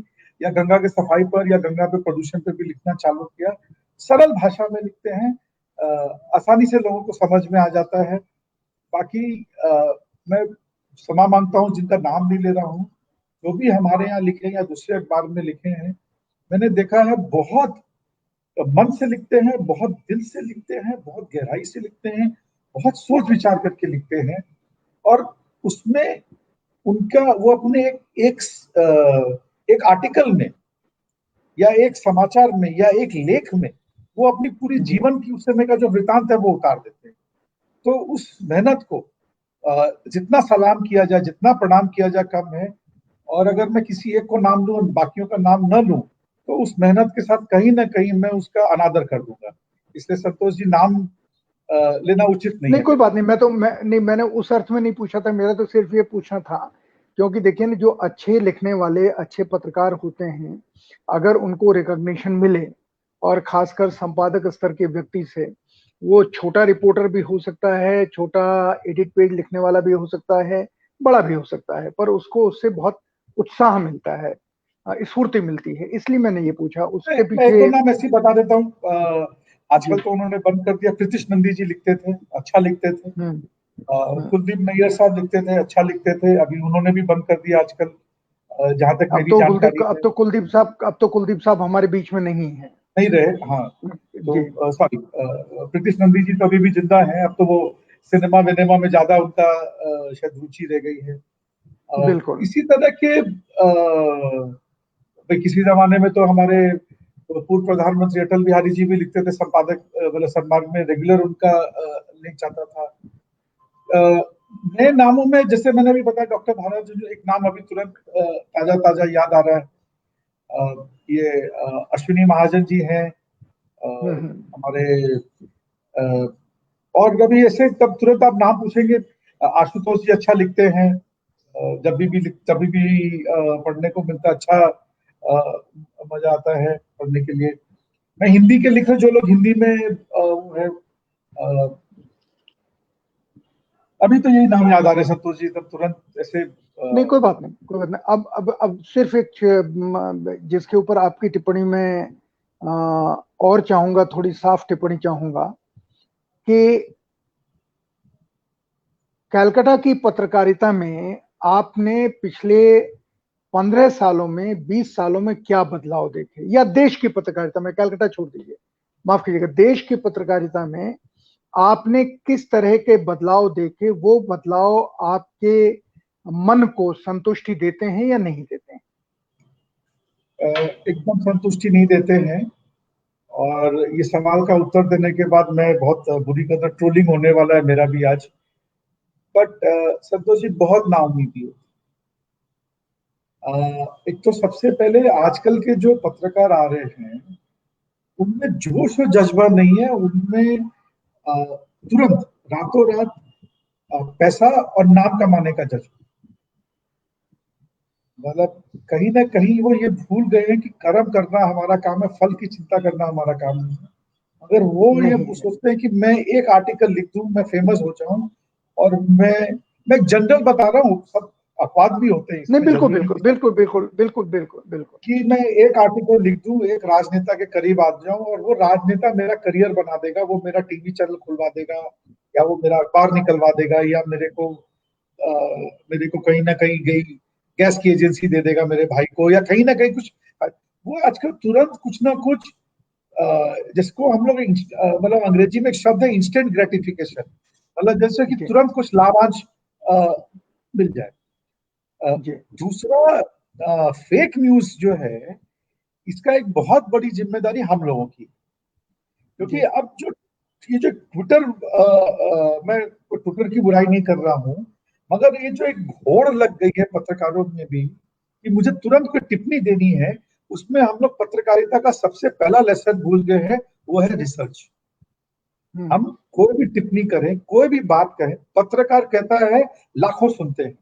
या गंगा के सफाई पर, या गंगा पे प्रदूषण पे भी लिखना चालू किया। सरल भाषा में लिखते हैं, आसानी से लोगों को समझ में आ जाता है। बाकी मैं क्षमा मांगता हूँ जिनका नाम नहीं ले रहा हूँ। जो भी हमारे यहाँ लिखे या दूसरे अखबार में लिखे हैं, मैंने देखा है बहुत मन से लिखते हैं, बहुत दिल से लिखते हैं, बहुत गहराई से लिखते हैं, बहुत सोच विचार करके लिखते हैं। और उसमें उनका वो अपने एक आर्टिकल में, या एक समाचार में, या एक लेख में, वो अपनी पूरी जी। जीवन की उस समय का जो वृतांत है वो उतार देते हैं। तो उस मेहनत को जितना सलाम किया जाए, जितना प्रणाम किया जाए कम है। और अगर मैं किसी एक को नाम लूं और बाकियों का नाम न लूं, तो उस मेहनत के साथ कहीं ना कहीं मैं उसका अनादर कर दूंगा। इसलिए संतोष जी, नाम लेना उचित नहीं नहीं, है कोई मेरे बात नहीं। मैंने उस अर्थ में नहीं पूछा था। मेरा तो सिर्फ ये पूछना था क्योंकि देखिए ना, जो अच्छे लिखने वाले अच्छे पत्रकार होते हैं, अगर उनको रिकॉग्निशन मिले, और खासकर संपादक स्तर के व्यक्ति से, वो छोटा रिपोर्टर भी हो सकता है, छोटा एडिट पेज लिखने वाला भी हो सकता है, बड़ा भी हो सकता है, पर उसको उससे बहुत उत्साह मिलता है, स्फूर्ति मिलती है। इसलिए मैंने ये पूछा उसके मैं एक पीछे। दो नाम ऐसे ही बता देता हूँ। जी। आजकल तो उन्होंने बंद कर दिया। प्रीतिश नंदी जी लिखते थे, अच्छा लिखते थे। हम्म। हम्म। कुलदीप नैयर साहब लिखते थे, अच्छा लिखते थे। अभी उन्होंने भी बंद कर दिया आजकल, जहां तक मेरी जानकारी है। अब तो कुलदीप साहब हमारे बीच में नहीं है। नहीं रहे, हाँ। जी। तो सॉरी, प्रीतिश नंदी जी तो अभी भी जिंदा हैं। अब तो वो सिनेमा विनेमा में ज्यादा उनका शायद रुचि रह गई है। बिल्कुल। इसी तरह के भाई, किसी जमाने में तो हमारे पूर्व प्रधानमंत्री अटल बिहारी जी भी लिखते थे, संपादक मतलब सम्मान में रेगुलर उनका लिंक आता था। नए नामों में जैसे मैंने अभी बताया, डॉक्टर भारत जो एक नाम अभी तुरंत ताजा ताजा याद आ रहा है। ये अश्विनी महाजन जी हैं, हमारे अ, और अभी ऐसे तब तुरंत आप नाम पूछेंगे, आशुतोष जी अच्छा लिखते हैं। जब भी पढ़ने को मिलता, अच्छा मजा आता है पढ़ने के लिए। मैं हिंदी के लिखे, जो लोग हिंदी में वो है, अभी तो यही नाम याद आ रहे हैं संतोष जी, तब तुरंत ऐसे नहीं, कोई बात नहीं, कोई बात नहीं। अब सिर्फ एक जिसके ऊपर आपकी टिप्पणी में और चाहूंगा, थोड़ी साफ टिप्पणी चाहूंगा कि कलकत्ता की पत्रकारिता में आपने पिछले 15 सालों में, 20 सालों में क्या बदलाव देखे, या देश की पत्रकारिता में, कलकत्ता छोड़ दीजिए, माफ कीजिएगा, देश की पत्रकारिता में आपने किस तरह के बदलाव देखे? वो बदलाव आपके मन को संतुष्टि देते हैं या नहीं देते हैं? एकदम संतुष्टि नहीं देते हैं। और ये सवाल का उत्तर देने के बाद मैं बहुत बुरी कदर ट्रोलिंग होने वाला है मेरा भी आज। बट संतोष जी, बहुत नाउम्मीदी होती है। एक तो सबसे पहले आजकल के जो पत्रकार आ रहे हैं, उनमें जोश और जज्बा नहीं है। उनमें तुरंत रातों रात पैसा और नाम कमाने का जज्बा। मतलब कहीं ना कहीं वो ये भूल गए हैं कि कर्म करना हमारा काम है, फल की चिंता करना हमारा काम नहीं है। अगर वो ये नहीं है। सोचते हैं कि मैं एक आर्टिकल लिख दूं, मैं फेमस हो जाऊं, और मैं जनरल बता रहा हूँ, सब अपवाद भी होते हैं नहीं, इसमें, बिल्कुल जरूरी बिल्कुल नहीं बिल्कुल बिल्कुल बिल्कुल बिल्कुल बिल्कुल। कि मैं एक आर्टिकल लिख दूं, एक राजनेता के करीब आ जाऊं और वो राजनेता मेरा करियर बना देगा, वो मेरा टीवी चैनल खुलवा देगा, या वो मेरा अखबार निकलवा देगा, या मेरे को कहीं ना कहीं गई गैस की एजेंसी दे देगा मेरे भाई को, या कहीं ना कहीं कुछ। वो आजकल तुरंत कुछ ना कुछ, जिसको हम लोग मतलब अंग्रेजी में एक शब्द है इंस्टेंट ग्रेटिफिकेशन, मतलब जैसे कि जी तुरंत कुछ लाभांश मिल जाए। जी दूसरा, फेक न्यूज जो है, इसका एक बहुत बड़ी जिम्मेदारी हम लोगों की, क्योंकि जी अब जो ये जो ट्विटर, मैं ट्विटर की बुराई नहीं कर रहा हूं, मगर ये जो एक होड़ लग गई है पत्रकारों में भी कि मुझे तुरंत कोई टिप्पणी देनी है, उसमें हम लोग पत्रकारिता का सबसे पहला लेसन भूल गए हैं, वो है रिसर्च। हम कोई भी टिप्पणी करें, कोई भी बात कहें, पत्रकार कहता है लाखों सुनते हैं,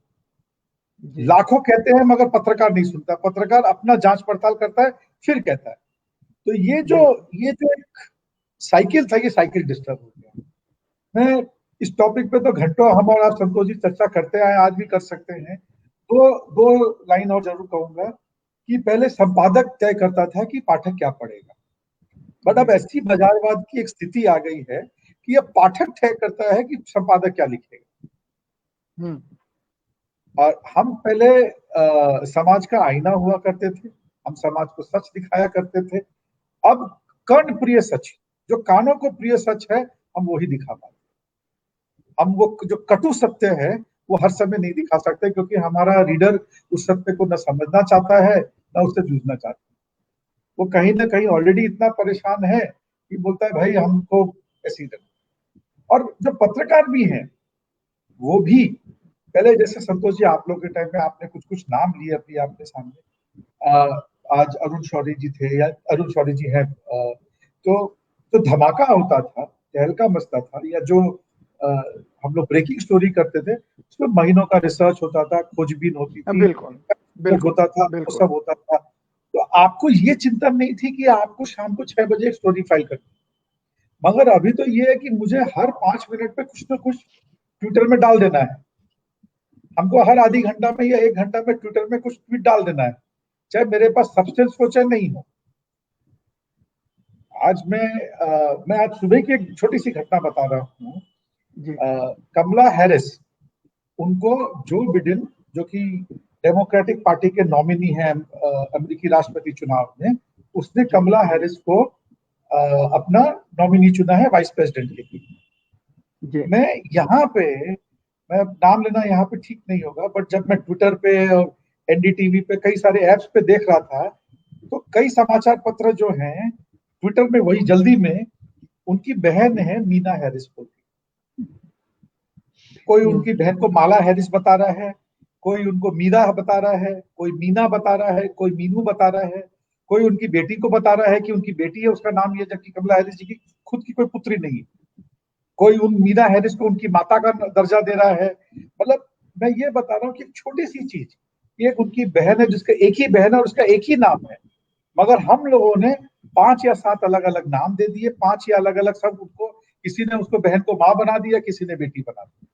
जी लाखों कहते हैं मगर पत्रकार नहीं सुनता, पत्रकार अपना जांच पड़ताल करता है फिर कहता है। तो बिल्कुल। ये जो एक साइकिल था, ये साइकिल डिस्टर्ब हो गया। मैं इस टॉपिक पे तो घंटों हम और आप संतोष जी चर्चा करते आए, आज भी कर सकते हैं। दो दो लाइन और जरूर कहूंगा कि पहले संपादक तय करता था कि पाठक क्या पढ़ेगा, बट अब जी ऐसी बाजारवाद की एक स्थिति आ गई है कि अब पाठक तय करता है कि संपादक क्या लिखेगा। हम्म और हम पहले समाज का आईना हुआ करते थे, हम समाज को सच दिखाया करते थे। अब कर्ण प्रिय सच, जो कानों को प्रिय सच है, हम वही दिखा पाते। हम वो जो कटु सत्य है वो हर समय नहीं दिखा सकते, क्योंकि हमारा रीडर उस सत्य को न समझना चाहता है, न उससे जूझना चाहता है। वो कहीं ना कहीं ऑलरेडी इतना परेशान है कि बोलता है भाई हमको ऐसी लगता। और जो पत्रकार भी हैं, वो भी पहले जैसे संतोष जी आप लोग के टाइम में आपने कुछ कुछ नाम लिए अपनी आपके सामने, आज अरुण शौरी जी थे या अरुण शौरी जी हैं, तो तो धमाका होता था, तहलका मचता था, या जो आ, हम लोग ब्रेकिंग स्टोरी करते थे, उसमें महीनों का रिसर्च होता था, खोजबीन होती थी, बिल्कुल बिल्कुल होता था, वो बिल्कुल। सब होता था। तो आपको ये चिंता नहीं थी कि आपको शाम को 6 बजे एक स्टोरी फाइल करनी। मगर अभी तो ये है कि मुझे हर 5 मिनट पे कुछ ना कुछ ट्विटर में डाल देना है, हमको हर आधी घंटा में या 1 घंटा में ट्विटर में कुछ ट्वीट डाल देना है, चाहे मेरे पास सब्सटेंस हो चाहे नहीं हो। आज मैं आज सुबह की एक छोटी सी घटना बता रहा हूँ। जी कमला हैरिस, उनको जो बिडेन, जो कि डेमोक्रेटिक पार्टी के नॉमिनी हैं अमेरिकी राष्ट्रपति चुनाव में, उसने जी कमला हैरिस को अपना नॉमिनी चुना है वाइस प्रेसिडेंट के लिए। जी मैं यहाँ पे, मैं नाम लेना यहाँ पे ठीक नहीं होगा, बट जब मैं ट्विटर पे और एनडीटीवी पे कई सारे ऐप्स पे देख रहा था, तो कई समाचार पत्र जो हैं ट्विटर में वही जल्दी में उनकी बहन है मीना हैरिस को, कोई उनकी बहन को माला हैरिस बता रहा है, कोई उनको मीरा बता रहा है, कोई मीना बता रहा है, कोई मीनू बता रहा है, कोई उनकी बेटी को बता रहा है कि उनकी बेटी है उसका नाम ये, जबकि कमला हैरिस जी की खुद की कोई पुत्री नहीं है। कोई उन मीरा हैरिस को उनकी माता का दर्जा दे रहा है। मतलब मैं ये बता रहा हूँ कि छोटी सी चीज, एक उनकी बहन है जिसका एक ही बहन है और उसका एक ही नाम है, मगर हम लोगों ने 5 या 7 अलग अलग नाम दे दिए, 5 या अलग अलग सब उनको, किसी ने उसको बहन को माँ बना दिया, किसी ने बेटी बना दिया।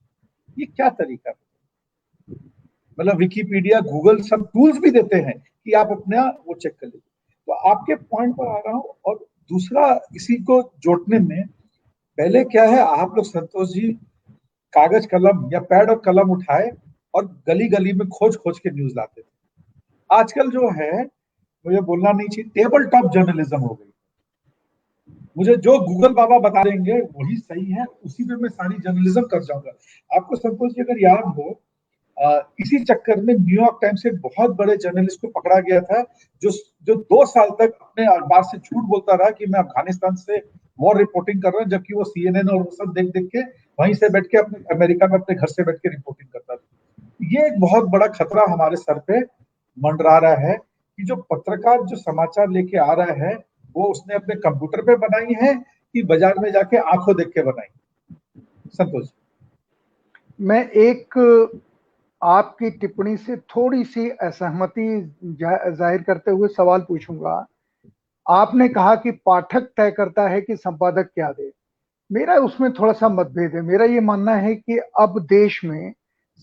ये क्या तरीका है? मतलब विकीपीडिया, गूगल सब टूल्स भी देते हैं कि आप अपना वो चेक कर लीजिए। तो आपके पॉइंट पर आ रहा हूँ। और दूसरा इसी को जोड़ने में, पहले क्या है, आप लोग संतोष जी कागज कलम या पैड और कलम उठाए और गली गली में खोज खोज के न्यूज लाते थे। आजकल जो है, मुझे बोलना नहीं चाहिए, टेबल टॉप जर्नलिज्म हो गई। मुझे जो गूगल बाबा बता देंगे वही सही है, उसी पे मैं सारी जर्नलिज्म कर जाऊंगा। आपको संतोष जी अगर याद हो, इसी चक्कर में न्यूयॉर्क टाइम्स से बहुत बड़े जर्नलिस्ट को पकड़ा गया था, जो जो 2 साल तक अपने अखबार से झूठ बोलता रहा कि मैं अफगानिस्तान से वॉर रिपोर्टिंग कर रहा हूँ, जबकि वो सीएनएन और वो सब देख देख के वहीं से बैठ के अपने अमेरिका में अपने घर से बैठ के रिपोर्टिंग करता था। ये एक बहुत बड़ा खतरा हमारे सर पे मंडरा रहा है कि जो पत्रकार जो समाचार लेके आ रहा है, वो उसने अपने कंप्यूटर पे बनाई है कि बाजार में जाके आंखों देख के बनाई। संतोष। मैं एक आपकी टिप्पणी से थोड़ी सी असहमति जाहिर करते हुए सवाल पूछूंगा। आपने कहा कि पाठक तय करता है कि संपादक क्या दे। मेरा उसमें थोड़ा सा मतभेद है। मेरा ये मानना है कि अब देश में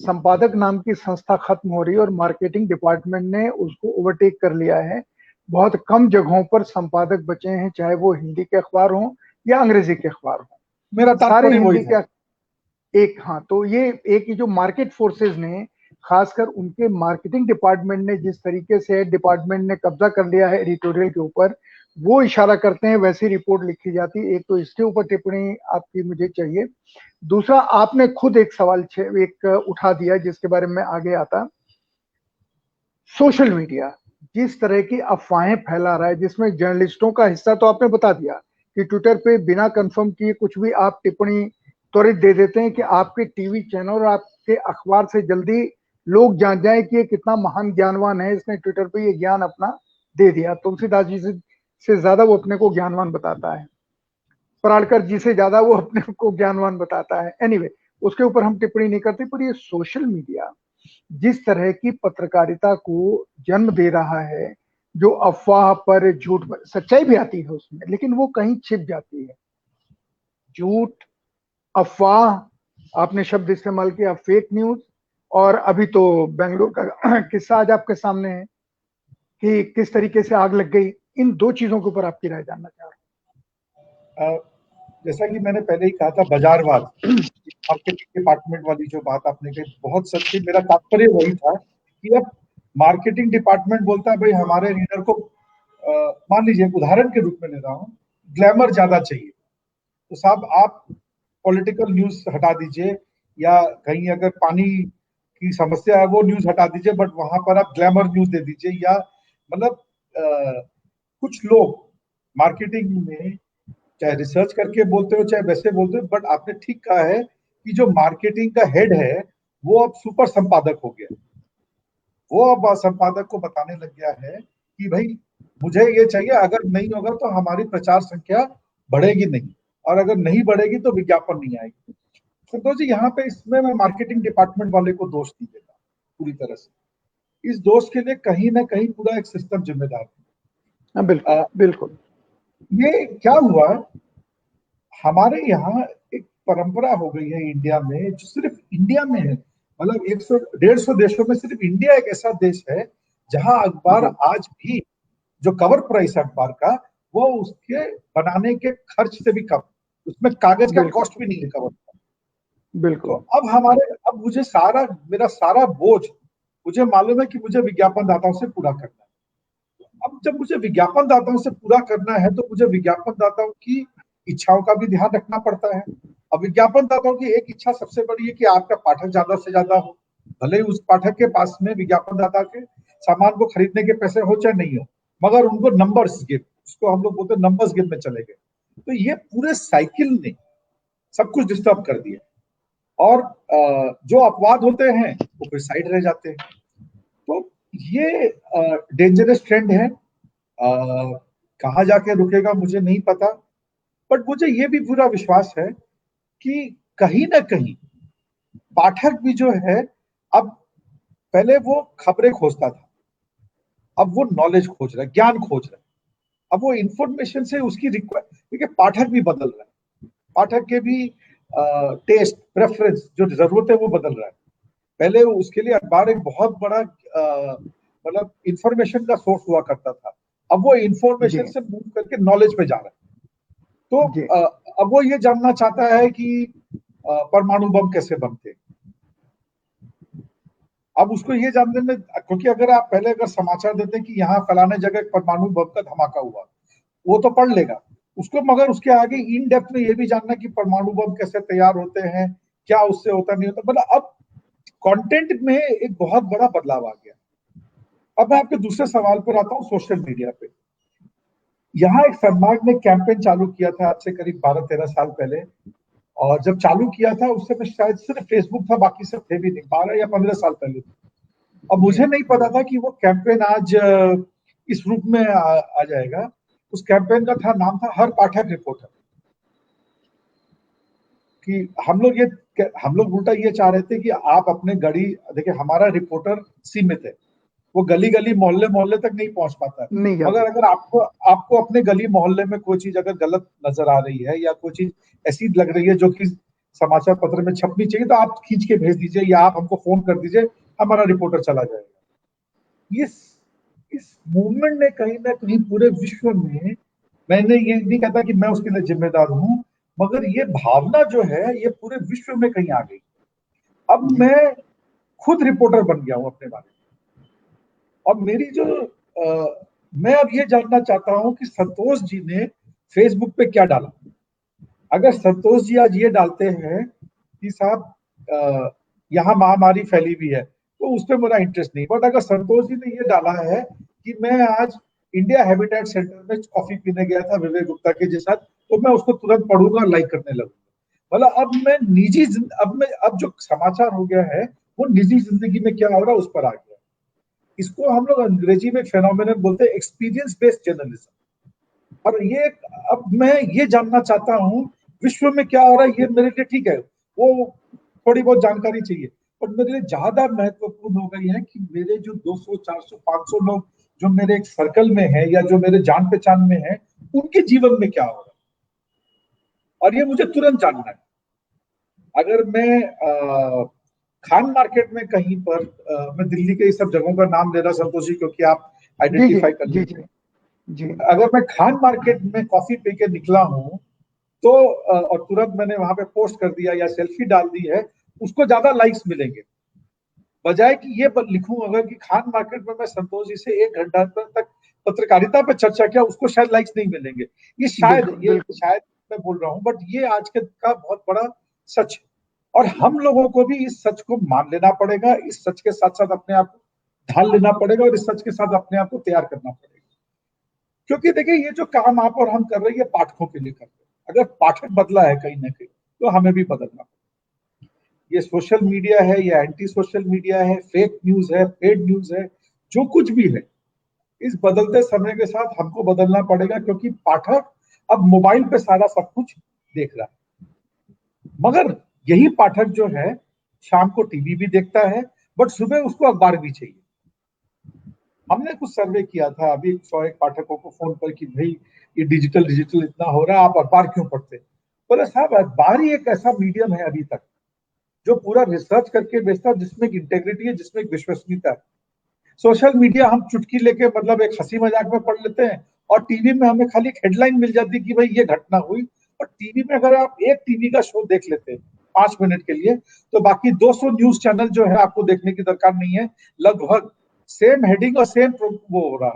संपादक नाम की संस्था खत्म हो रही है और मार्केटिंग डिपार्टमेंट ने उसको ओवरटेक कर लिया है। बहुत कम जगहों पर संपादक बचे हैं, चाहे वो हिंदी के अखबार हों या अंग्रेजी के अखबार हों। मेरा सारे तात्पर्य वही हिंदी था। के एक, हाँ, तो ये एक जो मार्केट फोर्सेस ने, खासकर उनके मार्केटिंग डिपार्टमेंट ने जिस तरीके से डिपार्टमेंट ने कब्जा कर लिया है एडिटोरियल के ऊपर, वो इशारा करते हैं वैसी रिपोर्ट लिखी जाती है। एक तो इसके ऊपर टिप्पणी आपकी मुझे चाहिए। दूसरा, आपने खुद एक सवाल एक उठा दिया जिसके बारे में आगे आता। सोशल मीडिया जिस तरह की अफवाहें फैला रहा है, जिसमें जर्नलिस्टों का हिस्सा तो आपने बता दिया कि ट्विटर पे बिना कंफर्म किए कुछ भी आप टिप्पणी त्वरित दे देते हैं कि आपके टीवी चैनल और आपके अखबार से जल्दी लोग जान जाएं कि ये कितना महान ज्ञानवान है, इसने ट्विटर पे ये ज्ञान अपना दे दिया। तुलसीदास जी से ज्यादा वो अपने को ज्ञानवान बताता है, पराड़कर जी से ज्यादा वो अपने को ज्ञानवान बताता है। एनीवे, उसके ऊपर हम टिप्पणी नहीं करते। पर ये सोशल मीडिया जिस तरह की पत्रकारिता को जन्म दे रहा है, जो अफवाह पर झूठ पर, सच्चाई भी आती है उसमें लेकिन वो कहीं छिप जाती है। झूठ, अफवाह, आपने शब्द इस्तेमाल किया फेक न्यूज, और अभी तो बेंगलुरु का किस्सा आज आपके सामने है कि किस तरीके से आग लग गई। इन दो चीजों के ऊपर आपकी राय जानना चाह रहा जैसा कि मैंने पहले ही कहा था, बाजारवाद, मार्केटिंग डिपार्टमेंट वाली जो बात आपने कही बहुत सच थी। मेरा तात्पर्य वही था कि अब मार्केटिंग डिपार्टमेंट बोलता है भाई हमारे रीडर को, मान लीजिए उदाहरण के रूप में ले रहा हूँ, ग्लैमर ज्यादा चाहिए, तो साहब आप पॉलिटिकल न्यूज हटा दीजिए, या कहीं अगर पानी की समस्या है वो न्यूज हटा दीजिए, बट वहां पर आप ग्लैमर न्यूज दे दीजिए। या मतलब कुछ लोग मार्केटिंग में चाहे रिसर्च करके बोलते हो चाहे वैसे बोलते हो, बट आपने ठीक कहा है कि जो मार्केटिंग का हेड है वो अब सुपर संपादक हो गया। वो अब संपादक को बताने लग गया है कि भाई मुझे ये चाहिए, अगर नहीं होगा तो हमारी प्रचार संख्या बढ़ेगी नहीं, और अगर नहीं बढ़ेगी तो विज्ञापन नहीं आएगी। संतोष जी, यहाँ पे इसमें मैं मार्केटिंग डिपार्टमेंट वाले को दोष नहीं देता पूरी तरह से। इस दोष के लिए कहीं ना कहीं पूरा एक सिस्टम जिम्मेदार है। बिल्कुल बिल्कुल। ये क्या हुआ, हमारे यहाँ एक परंपरा हो गई है इंडिया में, जो सिर्फ इंडिया में है, मतलब 100-150 देशों में सिर्फ इंडिया एक ऐसा देश है जहां अखबार आज भी जो कवर प्राइस है अखबार का, वो उसके बनाने के खर्च से भी कम, उसमें कागज का कॉस्ट भी नहीं है कवर का। तो बिल्कुल अब मुझे मेरा सारा बोझ, मुझे मालूम है कि मुझे विज्ञापन दाताओं से पूरा करना है। अब जब मुझे विज्ञापन दाताओं से पूरा करना है तो मुझे विज्ञापन दाताओं की इच्छाओं का भी ध्यान रखना पड़ता है। अब विज्ञापन दाताओं की एक इच्छा सबसे बड़ी है कि आपका पाठक ज्यादा से ज्यादा हो, भले ही उस पाठक के पास में विज्ञापन दाता के सामान को खरीदने के पैसे हो चाहे नहीं हो, मगर उनको नंबर्स गिव, उसको हम लोग बोलते हैं नंबर्स गिव में चले गए। तो ये पूरे साइकिल ने सब कुछ डिस्टर्ब कर दिया, और जो अपवाद होते हैं वो फिर साइड रह जाते हैं। तो ये डेंजरस ट्रेंड है, कहाँ जाके रुकेगा मुझे नहीं पता, बट मुझे ये भी पूरा विश्वास है कि कहीं ना कहीं पाठक भी जो है, अब पहले वो खबरें खोजता था, अब वो नॉलेज खोज रहा है, ज्ञान खोज रहा है। अब वो इंफॉर्मेशन से उसकी देखिए पाठक भी बदल रहा है, पाठक के भी टेस्ट प्रेफरेंस जो जरूरत है वो बदल रहा है। पहले उसके लिए अखबार एक बहुत बड़ा मतलब इंफॉर्मेशन का सोर्स हुआ करता था, अब वो इंफॉर्मेशन से मूव करके नॉलेज पे जा रहा है। तो अब वो ये जानना चाहता है कि परमाणु बम कैसे बनते, अब उसको ये जानने में, क्योंकि अगर आप पहले अगर समाचार देते कि यहाँ फलाने जगह परमाणु बम का धमाका हुआ, वो तो पढ़ लेगा उसको, मगर उसके आगे इन डेप्थ में ये भी जानना कि परमाणु बम कैसे तैयार होते हैं, क्या उससे होता नहीं होता, मतलब अब कंटेंट में एक बहुत बड़ा बदलाव आ गया। अब मैं आपके दूसरे सवाल पर आता हूँ, सोशल मीडिया पे। यहाँ एक सनमार्ग ने कैंपेन चालू किया था आज से करीब 12-13 साल पहले, और जब चालू किया था उस समय शायद सिर्फ फेसबुक था, बाकी सब थे भी नहीं, 12 या 15 साल पहले। अब मुझे नहीं पता था कि वो कैंपेन आज इस रूप में आ जाएगा। उस कैंपेन का नाम था हर पाठक रिपोर्टर, कि हम लोग उल्टा ये चाह रहे थे कि आप अपने गली, देखिए हमारा रिपोर्टर सीमित है, वो गली गली मोहल्ले मोहल्ले तक नहीं पहुंच पाता है। नहीं मगर जाते। अगर आपको अपने गली मोहल्ले में कोई चीज अगर गलत नजर आ रही है या कोई चीज ऐसी लग रही है जो कि समाचार पत्र में छपनी चाहिए, तो आप खींच के भेज दीजिए या आप हमको फोन कर दीजिए, हमारा रिपोर्टर चला जाएगा। इस मूवमेंट ने कहीं ना कहीं पूरे विश्व में, मैंने ये नहीं कहता कि मैं उसके लिए जिम्मेदार हूं, मगर ये भावना जो है ये पूरे विश्व में कहीं आ गई। अब मैं खुद रिपोर्टर बन गया हूं अपने बारे में। और मेरी जो मैं अब ये जानना चाहता हूं कि संतोष जी ने फेसबुक पे क्या डाला। अगर संतोष जी आज ये डालते हैं कि साहब यहाँ महामारी फैली हुई है, तो उस पर मेरा इंटरेस्ट नहीं। बट अगर संतोष जी ने ये डाला है कि मैं आज इंडिया हैबिटेट सेंटर में कॉफी पीने गया था विवेक गुप्ता के साथ, तो मैं उसको तुरंत पढ़ूंगा, लाइक करने लगूंगा। मतलब अब जो समाचार हो गया है वो निजी जिंदगी में क्या हो रहा है उस पर आ गया। इसको हम लोग अंग्रेजी में फेनोमेनन बोलते हैं, एक्सपीरियंस बेस्ड जर्नलिज्म। और ये अब मैं ये जानना चाहता हूँ विश्व में क्या हो रहा है। ये मेरे लिए ठीक है, वो थोड़ी बहुत जानकारी चाहिए, पर मेरे लिए ज्यादा महत्वपूर्ण हो गई है कि मेरे जो 200, 400, 500 लोग जो मेरे एक सर्कल में है या जो मेरे जान पहचान में है, उनके जीवन में क्या हो रहा है, और ये मुझे तुरंत जानना है। अगर मैं खान मार्केट में कहीं पर मैं दिल्ली के इस सब जगहों का नाम ले रहा संतोष जी, क्योंकि आप आइडेंटिफाई कर जी लीजिए। जी। अगर मैं खान मार्केट में कॉफी पी के निकला हूं, तो और तुरंत मैंने वहां पे पोस्ट कर दिया या सेल्फी डाल दी है, उसको ज्यादा लाइक्स मिलेंगे, बजाय कि ये लिखूं अगर कि खान मार्केट में मैं संतोष जी से 1 घंटा तक पत्रकारिता पे चर्चा किया, उसको शायद लाइक्स नहीं मिलेंगे। बिल्कुल बिल्कुल। शायद मैं बोल रहा हूं, बट ये आज के का बहुत बड़ा सच है। और हम लोगों को भी इस सच को मान लेना पड़ेगा, इस सच के साथ साथ अपने आप को ढाल लेना पड़ेगा और इस सच के साथ अपने आप को तैयार करना पड़ेगा। क्योंकि देखिए ये जो काम आप और हम कर रहे हैं, ये पाठकों के लिए कर रहे हैं। अगर पाठक बदला है कहीं ना कहीं, तो हमें भी बदलना पड़ेगा। ये सोशल मीडिया है या एंटी सोशल मीडिया है, फेक न्यूज है, पेड न्यूज है, जो कुछ भी है, इस बदलते समय के साथ हमको बदलना पड़ेगा, क्योंकि पाठक अब मोबाइल पे सारा सब कुछ देख रहा है। मगर यही पाठक जो है शाम को टीवी भी देखता है, बट सुबह उसको अखबार भी चाहिए। हमने कुछ सर्वे किया था अभी 101 पाठकों को फोन पर कि भाई ये डिजिटल डिजिटल इतना हो रहा है, आप अखबार क्यों पढ़ते? बोले साहब अखबार ही एक ऐसा मीडियम है अभी तक जो पूरा रिसर्च करके बेचता है, जिसमें एक इंटेग्रिटी है, जिसमें एक विश्वसनीयता है। सोशल मीडिया हम चुटकी लेके मतलब एक हंसी मजाक में पढ़ लेते हैं, और टीवी में हमें खाली एक हेडलाइन मिल जाती है कि भाई ये घटना हुई। और टीवी में अगर आप एक टीवी का शो देख लेते हैं 5 मिनट के लिए, तो बाकी 200 न्यूज चैनल जो है आपको देखने की दरकार नहीं है। लगभग सेम हेडिंग और सेम वो हो रहा।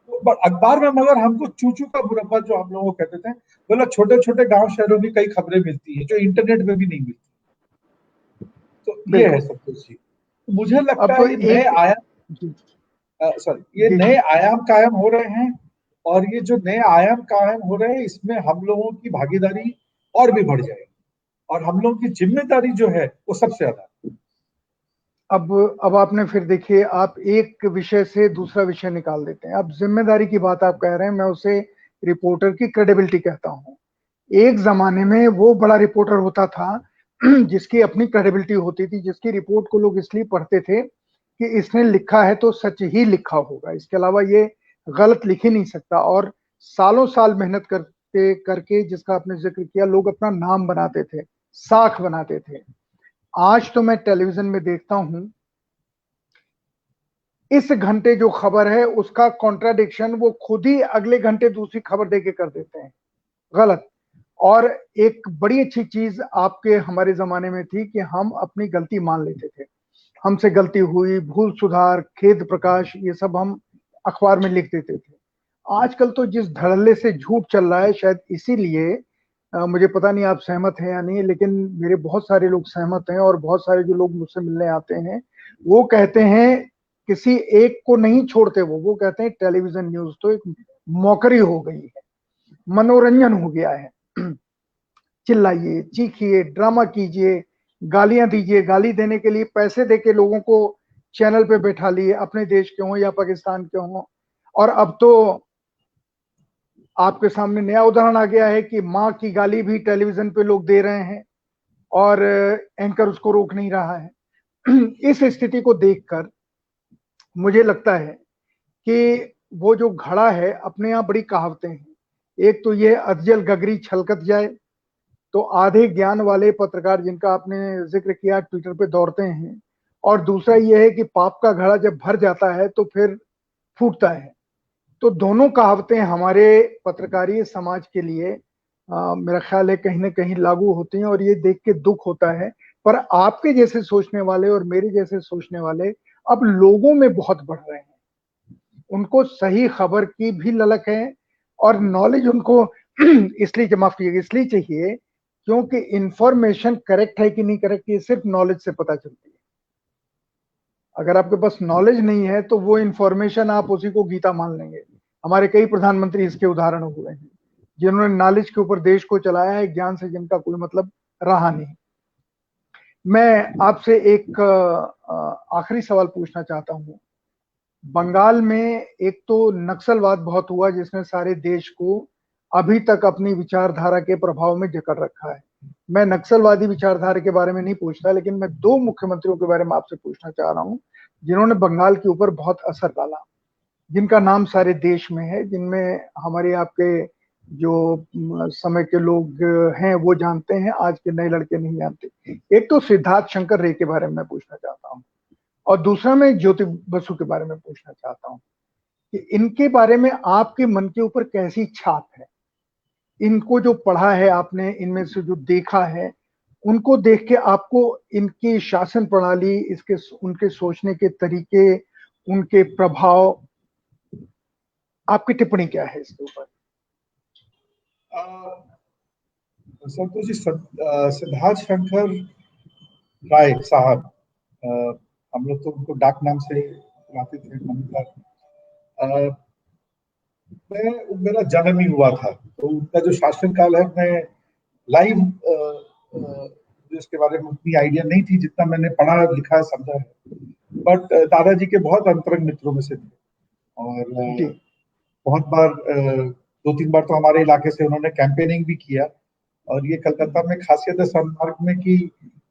तो अखबार में मगर हमको चूचू का मुरब्बा जो हम लोगों को कहते थे, बोला छोटे छोटे गांव शहरों की कई खबरें मिलती है जो इंटरनेट में भी नहीं मिलती। तो ये है बिल्कुल। सब कुछ ही। तो मुझे लगता अब है ये नए एक जी आयाम, ये जी नए जी आयाम कायम हो रहे हैं। और ये जो नए आयाम कायम हो रहे हैं, इसमें हम लोगों की भागीदारी और भी बढ़ जाएगी, और हम लोगों की जिम्मेदारी जो है वो सबसे ज्यादा। अब आपने फिर देखिए, आप एक विषय से दूसरा विषय निकाल देते हैं। अब जिम्मेदारी की बात आप कह रहे हैं, मैं उसे रिपोर्टर की क्रेडिबिलिटी कहता हूं। एक जमाने में वो बड़ा रिपोर्टर होता था जिसकी अपनी क्रेडिबिलिटी होती थी, जिसकी रिपोर्ट को लोग इसलिए पढ़ते थे कि इसने लिखा है तो सच ही लिखा होगा, इसके अलावा ये गलत लिख ही नहीं सकता। और सालों साल मेहनत करते करके, जिसका आपने जिक्र किया, लोग अपना नाम बनाते थे, साख बनाते थे। आज तो मैं टेलीविजन में देखता हूं, इस घंटे जो खबर है उसका कॉन्ट्राडिक्शन वो खुद ही अगले घंटे दूसरी खबर देके कर देते हैं, गलत। और एक बड़ी अच्छी चीज आपके हमारे जमाने में थी कि हम अपनी गलती मान लेते थे। हमसे गलती हुई, भूल सुधार, खेद प्रकाश, ये सब हम अखबार में लिख देते थे। आजकल तो जिस धड़ल्ले से झूठ चल रहा है, शायद इसीलिए मुझे पता नहीं आप सहमत हैं या नहीं, लेकिन मेरे बहुत सारे लोग सहमत हैं, और बहुत सारे जो लोग मुझसे मिलने आते हैं वो कहते हैं, किसी एक को नहीं छोड़ते, वो कहते हैं टेलीविजन न्यूज तो एक मौकरी हो गई है, मनोरंजन हो गया है। चिल्लाइए, चीखिए, ड्रामा कीजिए, गालियां दीजिए, गाली देने के लिए पैसे देके लोगों को चैनल पे बैठा लिए, अपने देश के हों या पाकिस्तान के हों। और अब तो आपके सामने नया उदाहरण आ गया है कि माँ की गाली भी टेलीविजन पे लोग दे रहे हैं और एंकर उसको रोक नहीं रहा है। इस स्थिति को देखकर मुझे लगता है कि वो जो घड़ा है, अपने यहाँ बड़ी कहावतें हैं। एक तो ये अधजल गगरी छलकत जाए, तो आधे ज्ञान वाले पत्रकार जिनका आपने जिक्र किया ट्विटर पे दौड़ते हैं, और दूसरा ये है कि पाप का घड़ा जब भर जाता है तो फिर फूटता है। तो दोनों कहावतें हमारे पत्रकारीय समाज के लिए मेरा ख्याल है कहीं ना कहीं लागू होती हैं, और ये देख के दुख होता है। पर आपके जैसे सोचने वाले और मेरे जैसे सोचने वाले अब लोगों में बहुत बढ़ रहे हैं। उनको सही खबर की भी ललक है, और नॉलेज उनको इसलिए माफ कीजिएगा, इसलिए चाहिए क्योंकि इंफॉर्मेशन करेक्ट है कि नहीं करेक्ट, ये सिर्फ नॉलेज से पता चलती है। अगर आपके पास नॉलेज नहीं है तो वो इंफॉर्मेशन आप उसी को गीता मान लेंगे। हमारे कई प्रधानमंत्री इसके उदाहरण हुए हैं, जिन्होंने नॉलेज के ऊपर देश को चलाया है, ज्ञान से जिनका कोई मतलब रहा नहीं। मैं आपसे एक आखिरी सवाल पूछना चाहता हूं। बंगाल में एक तो नक्सलवाद बहुत हुआ, जिसने सारे देश को अभी तक अपनी विचारधारा के प्रभाव में जकड़ रखा है। मैं नक्सलवादी विचारधारा के बारे में नहीं पूछता, लेकिन मैं दो मुख्यमंत्रियों के बारे में आपसे पूछना चाह रहा हूं जिन्होंने बंगाल के ऊपर बहुत असर डाला, जिनका नाम सारे देश में है, जिनमें हमारे आपके जो समय के लोग हैं वो जानते हैं, आज के नए लड़के नहीं जानते। एक तो सिद्धार्थ शंकर रे के बारे में मैं पूछना चाहता हूँ, और दूसरा मैं ज्योति बसु के बारे में पूछना चाहता हूँ कि इनके बारे में आपके मन के ऊपर कैसी छाप है। इनको जो पढ़ा है आपने, इनमें से जो देखा है, उनको देख के आपको इनकी शासन प्रणाली, इसके उनके सोचने के तरीके, उनके प्रभाव, आपकी टिप्पणी क्या है इसके ऊपर? संतोष जी, सिद्धार्थ शंकर राय साहब, हम लोग तो उनको डाक नाम से बुलाते थे, मणिकर। मेरा जन्म ही हुआ था, तो उनका जो शासनकाल है, मैं लाइव इसके बारे में उतनी आइडिया नहीं थी जितना मैंने पढ़ा लिखा समझा है। बट दादाजी के बहुत अंतरंग मित्रों में से थे, और बहुत बार 2-3 बार तो हमारे इलाके से उन्होंने कैंपेनिंग भी किया। और ये कलकत्ता में खासियत है सनमार्ग में कि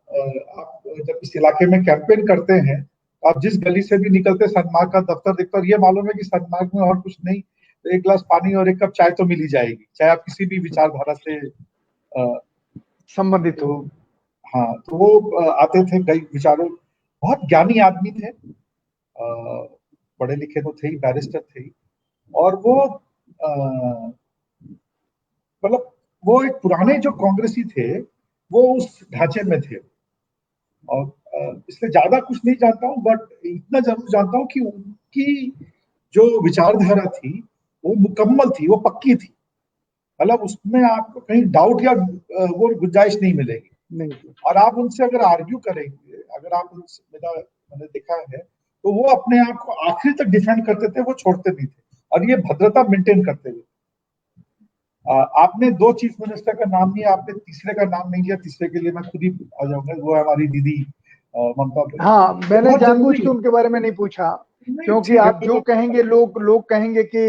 आप जब इस इलाके में कैंपेन करते हैं, आप जिस गली से भी निकलते सनमार्ग का दफ्तर दिखता, और ये मालूम है कि सनमार्ग में और कुछ नहीं, तो एक गिलास पानी और एक कप चाय तो मिल ही जाएगी, चाहे आप किसी भी विचारधारा से संबंधित हो। हाँ, तो वो आते थे, कई विचारों, बहुत ज्ञानी आदमी थे, पढ़े लिखे तो थे ही, बैरिस्टर थे ही, और वो मतलब वो एक पुराने जो कांग्रेसी थे वो उस ढांचे में थे। और इसलिए ज्यादा कुछ नहीं जानता हूँ, बट इतना जरूर जानता हूँ कि उनकी जो विचारधारा थी वो मुकम्मल थी, वो पक्की थी। मतलब उसमें आपको कहीं डाउट या वो गुंजाइश नहीं मिलेगी। नहीं। और आप उनसे अगर आर्ग्यू करेंगे, अगर आप उनसे, मैंने देखा है, तो वो अपने आप को आखिरी तक डिफेंड करते थे, वो छोड़ते नहीं थे, और ये भद्रता मेंटेन करते थे। आपने 2 चीफ मिनिस्टर का नाम लिया, आपने तीसरे का नाम नहीं लिया। तीसरे के लिए मैं खुद ही आ जाऊंगा, वो है हमारी दीदी ममता। हाँ, मैंने जानबूझ के उनके बारे में नहीं पूछा, क्योंकि आप जो कहेंगे, लोग कहेंगे कि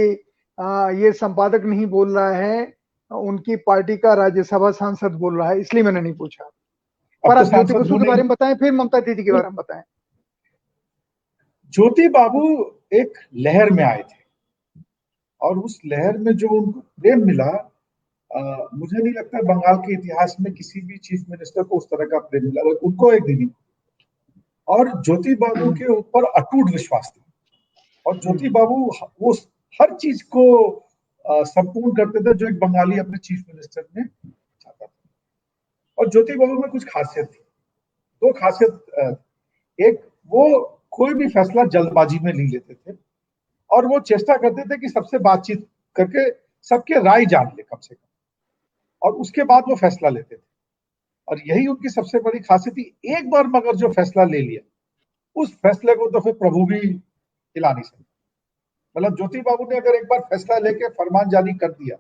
ये संपादक नहीं बोल रहा है, उनकी पार्टी का राज्यसभा सांसद बोल रहा है, इसलिए मैंने नहीं पूछा। पर आप ज्योति बसु के बारे में बताएं, फिर ममता दीदी के बारे में बताएं। ज्योति बाबू एक लहर में आए थे, और उस लहर में जो उनको प्रेम मिला, मुझे नहीं लगता बंगाल के इतिहास में किसी भी चीफ मिनिस्टर को उस तरह का प्रेम मिला, उनको एक दिन। और ज्योति बाबू के ऊपर अटूट विश्वास था, और ज्योति बाबू वो हर चीज को संपूर्ण करते थे जो एक बंगाली अपने चीफ मिनिस्टर में चाहता था। और ज्योति बाबू में कुछ खासियत थी, 2 खासियत। एक, वो कोई भी फैसला जल्दबाजी में नहीं लेते थे, और वो चेष्टा करते थे कि सबसे बातचीत करके सबके राय जान ले कम से कम, और उसके बाद वो फैसला लेते थे। और यही उनकी सबसे बड़ी खासियत थी। एक बार मगर जो फैसला ले लिया, उस फैसले को तो फिर प्रभु भी हिला नहीं सकते। मतलब ज्योति बाबू ने अगर एक बार फैसला लेके फरमान जारी कर दिया,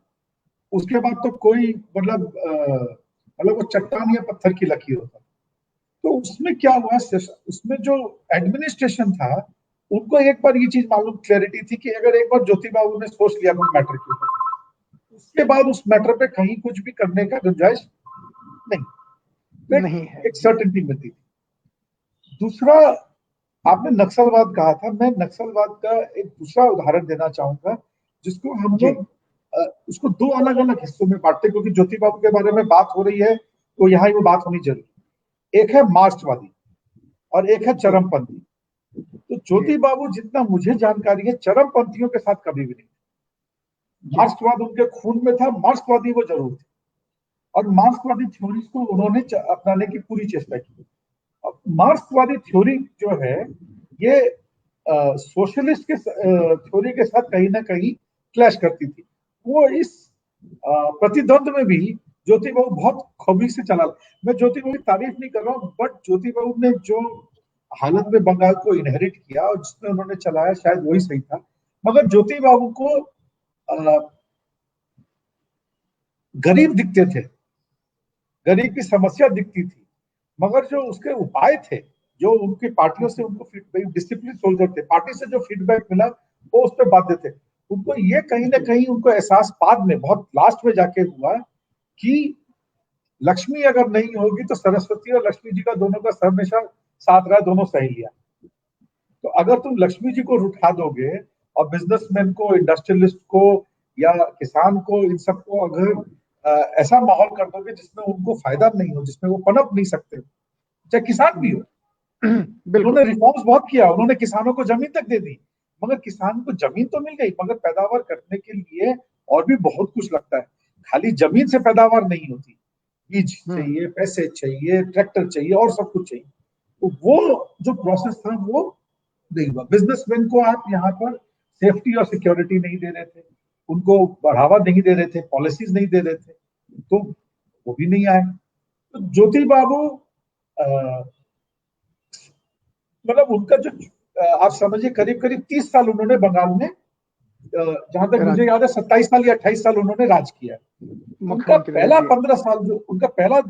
उसके बाद तो कोई मतलब वो चट्टान या पत्थर की लकीर होता। तो उसमें क्या हुआ, उसमें जो एडमिनिस्ट्रेशन था, उनको एक बार ये चीज मालूम, क्लैरिटी थी कि अगर एक बार ज्योति बाबू ने सोच लिया कोई मैटर के ऊपर, उसके बाद उस मैटर पे कहीं कुछ भी करने का गुंजाइश नहीं, नहीं है। एक सर्टेनिटी मिलती थी। दूसरा, आपने नक्सलवाद कहा था, मैं नक्सलवाद का एक दूसरा उदाहरण देना चाहूंगा, जिसको हम लोग उसको दो अलग अलग हिस्सों में बांटते, क्योंकि ज्योति बाबू के बारे में बात हो रही है तो यहाँ वो बात होनी जरूरी। एक है मार्क्सवादी और एक है चरमपंथी। तो ज्योति बाबू जितना मुझे जानकारी है चरमपंथियों के साथ कभी भी नहीं। मार्क्सवाद उनके खून में था, मार्क्सवादी वो जरूर थे, और मार्क्सवादी थ्योरीज को उन्होंने अपनाने की पूरी चेष्टा की। अब मार्क्सवादी थ्योरी जो है ये सोशलिस्ट के थ्योरी के साथ कहीं ना कहीं क्लैश करती थी। वो इस प्रतिद्वंद में भी ज्योति बाबू बहुत खूबी से चला। मैं ज्योति बाबू की तारीफ नहीं कर रहा हूँ, बट ज्योति बाबू ने जो हालत में बंगाल को इनहेरिट किया और जिसमें उन्होंने चलाया शायद वही सही था। मगर ज्योति बाबू को गरीब दिखते थे, गरीब की समस्या दिखती थी, मगर जो उसके उपाय थे, जो उनकी पार्टियों से उनको फीडबैक, डिसिप्लिन सोल्जर थे, पार्टी से जो फीडबैक मिला वो उस पर बाध्य थे। उनको ये कहीं ना कहीं उनको एहसास बाद में बहुत लास्ट में जाके हुआ कि लक्ष्मी अगर नहीं होगी तो सरस्वती और लक्ष्मी जी का दोनों का हमेशा साथ रहा, दोनों सहेलियां। तो अगर तुम लक्ष्मी जी को उठा दोगे और बिजनेसमैन को, इंडस्ट्रियलिस्ट को या किसान को, इन सबको अगर ऐसा माहौल कर दोगे जिसमें उनको फायदा नहीं हो, जिसमें वो पनप नहीं सकते, चाहे किसान भी हो। उन्होंने रिफॉर्म्स बहुत किया, उन्होंने किसानों को जमीन तक दे दी, मगर किसान को जमीन तो मिल गई, मगर पैदावार करने के लिए और भी बहुत कुछ लगता है। खाली जमीन से पैदावार नहीं होती, बीज चाहिए, पैसे चाहिए, ट्रैक्टर चाहिए और सब कुछ चाहिए। तो वो जो प्रोसेस था वो नहीं हुआ। बिजनेसमैन को आप यहाँ पर सेफ्टी और सिक्योरिटी नहीं दे रहे थे, उनको बढ़ावा नहीं दे रहे थे, पॉलिसीज नहीं दे रहे थे, तो वो भी नहीं आए। तो ज्योति बाबू मतलब उनका जो आप समझिए करीब करीब 30 साल उन्होंने बंगाल में, जहां तक मुझे याद है 27 साल या 28 साल उन्होंने राज किया। उनका पहला 15 साल जो उनका पहला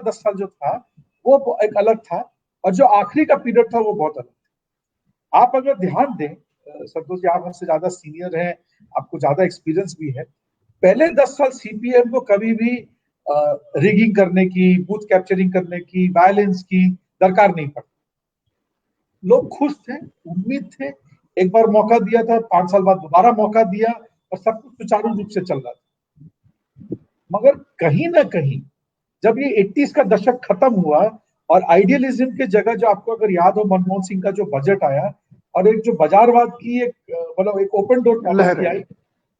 10 साल जो था वो एक अलग था, और जो आखिरी का पीरियड था वो बहुत अलग था। आप अगर ध्यान दें, संतोष जी आप हमसे ज्यादा सीनियर हैं, आपको ज्यादा एक्सपीरियंस भी है, पहले 10 साल सीपीएम को कभी भी रिगिंग करने की, बूथ कैप्चरिंग करने की, वायलेंस की दरकार नहीं पड़ी। लोग खुश थे, उम्मीद थे, एक बार मौका दिया था, 5 साल बाद दोबारा मौका दिया और सब कुछ सुचारू रूप से चल रहा था। मगर कहीं ना कहीं जब ये 80s का दशक खत्म हुआ और आइडियलिज्म के जगह, जो आपको अगर याद हो मनमोहन सिंह का जो बजट आया और एक जो बाजारवाद की एक मतलब एक ओपन डोर पॉलिसी आई,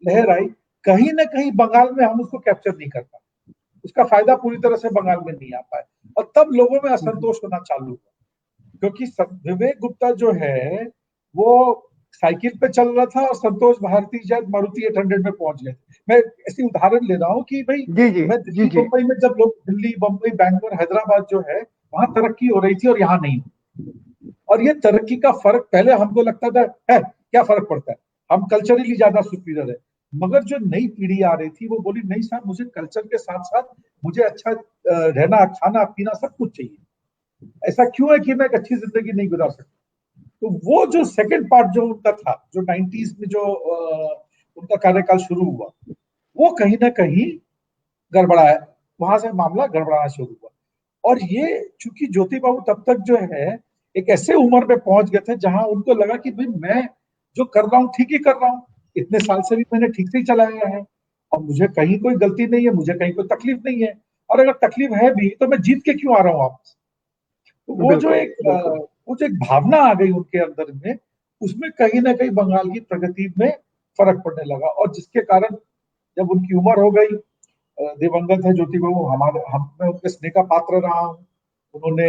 लहर आई, कहीं ना कहीं बंगाल में हम उसको कैप्चर नहीं कर पाए, उसका फायदा पूरी तरह से बंगाल में नहीं आ पाए, और तब लोगों में असंतोष होना चालू हुआ। क्योंकि विवेक गुप्ता जो है वो साइकिल पे चल रहा था और संतोष भारती शायद मारुति 800 में पहुंच गए। मैं ऐसी उदाहरण ले रहा हूँ कि भाई मैं दिल्ली मुंबई में, जब लोग दिल्ली बम्बई बैंगलोर हैदराबाद जो है वहां तरक्की हो रही थी और यहाँ नहीं, और ये तरक्की का फर्क पहले हमको लगता था है क्या फर्क पड़ता है, हम कल्चरली ज्यादा सुपीरियर है। मगर जो नई पीढ़ी आ रही थी वो बोली नहीं साहब, मुझे कल्चर के साथ साथ मुझे अच्छा रहना, खाना पीना सब कुछ चाहिए। ऐसा क्यों है कि मैं एक अच्छी जिंदगी नहीं गुजार सकता। तो वो जो सेकंड पार्ट जो उनका था, जो 90s में जो उनका कार्यकाल शुरू हुआ, वो कहीं ना कहीं गड़बड़ाया, वहां से मामला गड़बड़ाना शुरू हुआ। और ये चूंकि ज्योति बाबू तब तक जो है एक ऐसे उम्र में पहुंच गए थे जहां उनको लगा कि भाई मैं जो कर रहा हूँ ठीक ही कर रहा हूँ, इतने साल से भी मैंने ठीक से ही चलाया है और मुझे कहीं कोई गलती नहीं है, मुझे कहीं कोई तकलीफ नहीं है, और अगर तकलीफ है भी तो मैं जीत के क्यों आ रहा हूँ वापस। तो वो जो एक भावना आ गई उनके अंदर में, उसमें कहीं ना कहीं बंगाल की प्रगति में फर्क पड़ने लगा, और जिसके कारण जब उनकी उम्र हो गई, दिवंगत है ज्योति बाबू, मैं उनके स्नेह का पात्र रहा हूँ। उन्होंने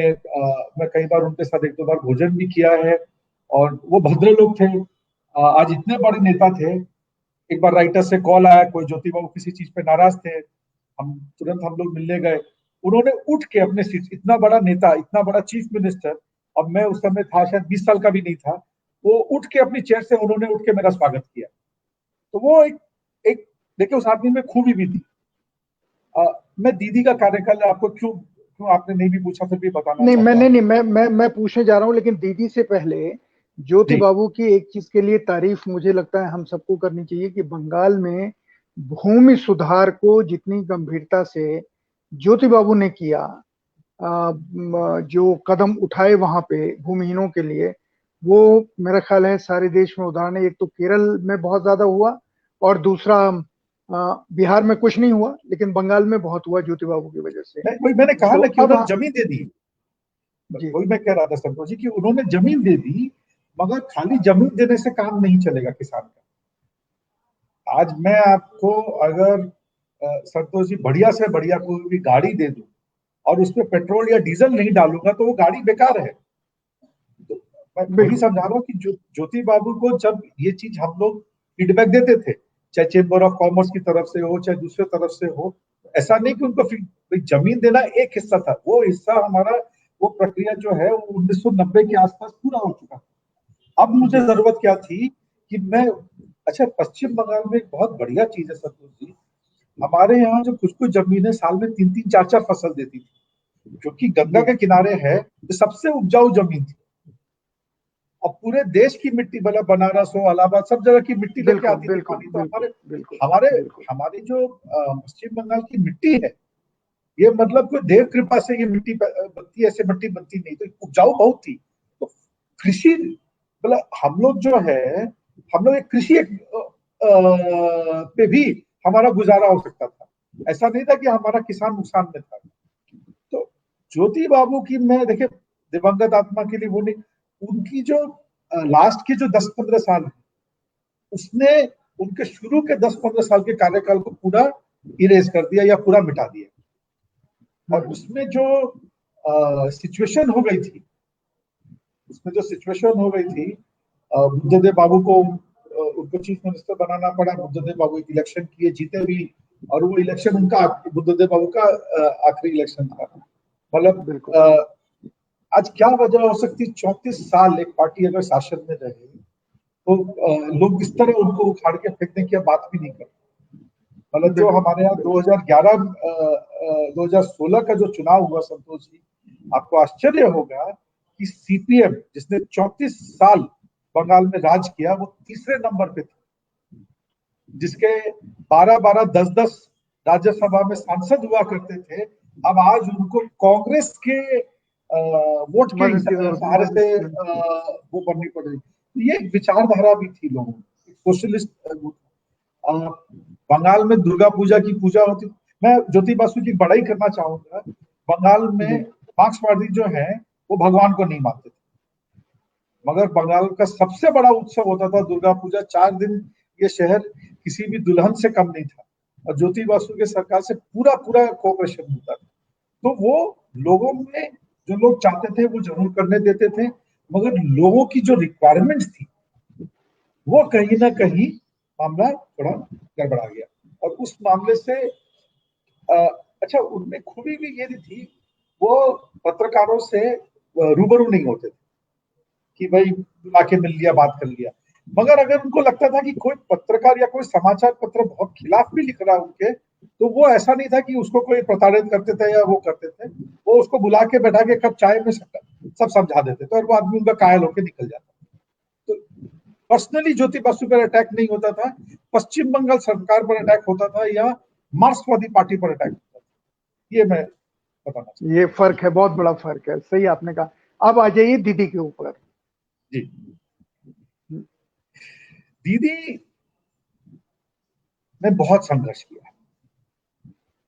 मैं कई बार उनके साथ 1-2 बार भोजन भी किया है, और वो भद्र लोग थे। आज इतने बड़े नेता थे, एक बार राइटर से कॉल आया, कोई ज्योति बाबू किसी चीज पे नाराज थे, हम लोग मिलने गए, उन्होंने उठ के अपने सीट, इतना बड़ा नेता, इतना बड़ा चीफ मिनिस्टर, और मैं उस समय था शायद 20 साल का भी नहीं था, वो उठ के अपनी चेयर से उन्होंने उठ के मेरा स्वागत किया। तो वो एक देखिए उस आदमी में खूबी भी थी। मैं दीदी का कार्यकाल आपको क्यों आपने नहीं भी पूछा फिर भी बताना नहीं, चाहता हूं। मैं पूछने जा रहा हूँ, लेकिन दीदी से पहले ज्योति बाबू की एक चीज के लिए तारीफ मुझे लगता है हम सबको करनी चाहिए कि बंगाल में भूमि सुधार को जितनी गंभीरता से ज्योति बाबू ने किया, जो कदम उठाए वहां पे भूमिहीनों के लिए, वो मेरा ख्याल है सारे देश में उदाहरण है। एक तो केरल में बहुत ज्यादा हुआ, और दूसरा बिहार में कुछ नहीं हुआ, लेकिन बंगाल में बहुत हुआ ज्योति बाबू की वजह से। वही मैंने कहा तो ना कि अब उन्होंने जमीन दे दी। जी वही मैं कह रहा था संतोष जी कि उन्होंने जमीन दे दी, मगर खाली जमीन देने से काम नहीं चलेगा किसान का। आज मैं आपको अगर संतोष जी बढ़िया से बढ़िया कोई भी गाड़ी दे दूं और उसमें पेट्रोल या डीजल नहीं डालूंगा तो वो गाड़ी बेकार है। तो मैं वही बिल्कुल। समझा रहा हूँ कि ज्योति बाबू को जब ये चीज हम लोग फीडबैक देते थे, चाहे चेंबर ऑफ कॉमर्स की तरफ से हो चाहे दूसरे तरफ से हो, ऐसा नहीं कि उनको जमीन देना एक हिस्सा था, वो हिस्सा हमारा, वो प्रक्रिया जो है वो 1990 के आसपास पूरा हो चुका। अब मुझे जी जरूरत क्या थी कि मैं, अच्छा पश्चिम बंगाल में एक बहुत बढ़िया चीज है संतोष जी, हमारे यहाँ जो कुछ कुछ जमीनें साल में 3-3 4-4 फसल देती थी, क्योंकि गंगा जी के किनारे है, तो सबसे उपजाऊ जमीन थी। और पूरे देश की मिट्टी, मतलब बनारस हो इलाहाबाद सब जगह की मिट्टी लेके बिल्कुल आती थी बिल्कुल पानी। तो बिल्कुल हमारे बिल्कुल हमारे बिल्कुल हमारी जो पश्चिम बंगाल की मिट्टी है, ये मतलब कोई देव कृपा से ये मिट्टी बनती है, ऐसे मिट्टी बनती नहीं, तो उपजाऊ बहुत थी। तो कृषि, मतलब हम लोग जो है, हम लोग एक कृषि पे भी हमारा गुजारा हो सकता था। ऐसा नहीं था कि हमारा किसान नुकसान में था। तो ज्योति बाबू की, मैं देखिए दिवंगत आत्मा के लिए वो नहीं, उनकी जो लास्ट के जो 10-15 साल है, उसने उनके शुरू के 10-15 साल के कार्यकाल को पूरा इरेज कर दिया या पूरा मिटा दिया। और उसमें जो सिचुएशन हो गई थी, उसमें जो सिचुएशन हो गई थी, बुद्धदेव बाबू को उनको चीफ मिनिस्टर बनाना पड़ा। बुद्धदेव बाबू एक इलेक्शन किए, जीते भी, और वो इलेक्शन उनका, बुद्धदेव बाबू का आखिरी इलेक्शन था। बिल्कुल मतलब आज क्या वजह हो सकती, 34 साल एक पार्टी अगर शासन में रहे तो लोग इस तरह उनको उखाड़ के फेंकने की बात भी नहीं करते। मतलब जो बिल्कुल हमारे यहाँ बिल्कुल 2011 2016 का जो चुनाव हुआ संतोष जी, आपको आश्चर्य होगा कि सीपीएम जिसने 34 साल बंगाल में राज किया, वो तीसरे नंबर पे थी, जिसके 12-12 10-10 राज्यसभा में सांसद हुआ करते थे। अब आज उनको कांग्रेस के वोट के मदद की जरूरत, सहारे मदद से मदद की। वो बननी पड़ रही। तो ये एक विचारधारा भी थी लोगों की, सोशलिस्ट। बंगाल में दुर्गा पूजा की पूजा होती, मैं ज्योति बासु की बड़ाई करना चाहूंगा। बंगाल में जी मार्क्सवादी जो है वो भगवान को नहीं मानते थे, मगर बंगाल का सबसे बड़ा उत्सव होता था दुर्गा पूजा, 4 दिन। ये शहर किसी भी दुल्हन से कम नहीं था, और ज्योति बासु के सरकार से पूरा पूरा कोऑपरेशन होता था। तो वो लोगों में जो लोग चाहते थे वो जरूर करने देते थे, मगर लोगों की जो रिक्वायरमेंट्स थी, वो कहीं ना कहीं मामला थोड़ा गड़बड़ा गया। और उस मामले से अच्छा, उनमें खूबी भी ये थी, वो पत्रकारों से रूबरू नहीं होते थे कि भाई बुला के मिल लिया, बात कर लिया। मगर अगर उनको लगता था कि कोई पत्रकार या कोई समाचार पत्र बहुत खिलाफ भी लिख रहा है उनके, तो वो ऐसा नहीं था कि उसको कोई प्रताड़ित करते थे या वो करते थे, वो उसको बुला के बैठा के कप चाय में सब समझा देते थे, और वो आदमी उनका कायल होकर निकल जाता। तो पर्सनली ज्योति बासु पर अटैक नहीं होता था, पश्चिम बंगाल सरकार पर अटैक होता था या मार्क्सवादी पार्टी पर अटैक होता था। ये मैं बताना चाहता ये फर्क है, बहुत बड़ा फर्क है, सही आपने कहा। अब आ जाइए दीदी के ऊपर। जी। दीदी ने बहुत संघर्ष किया,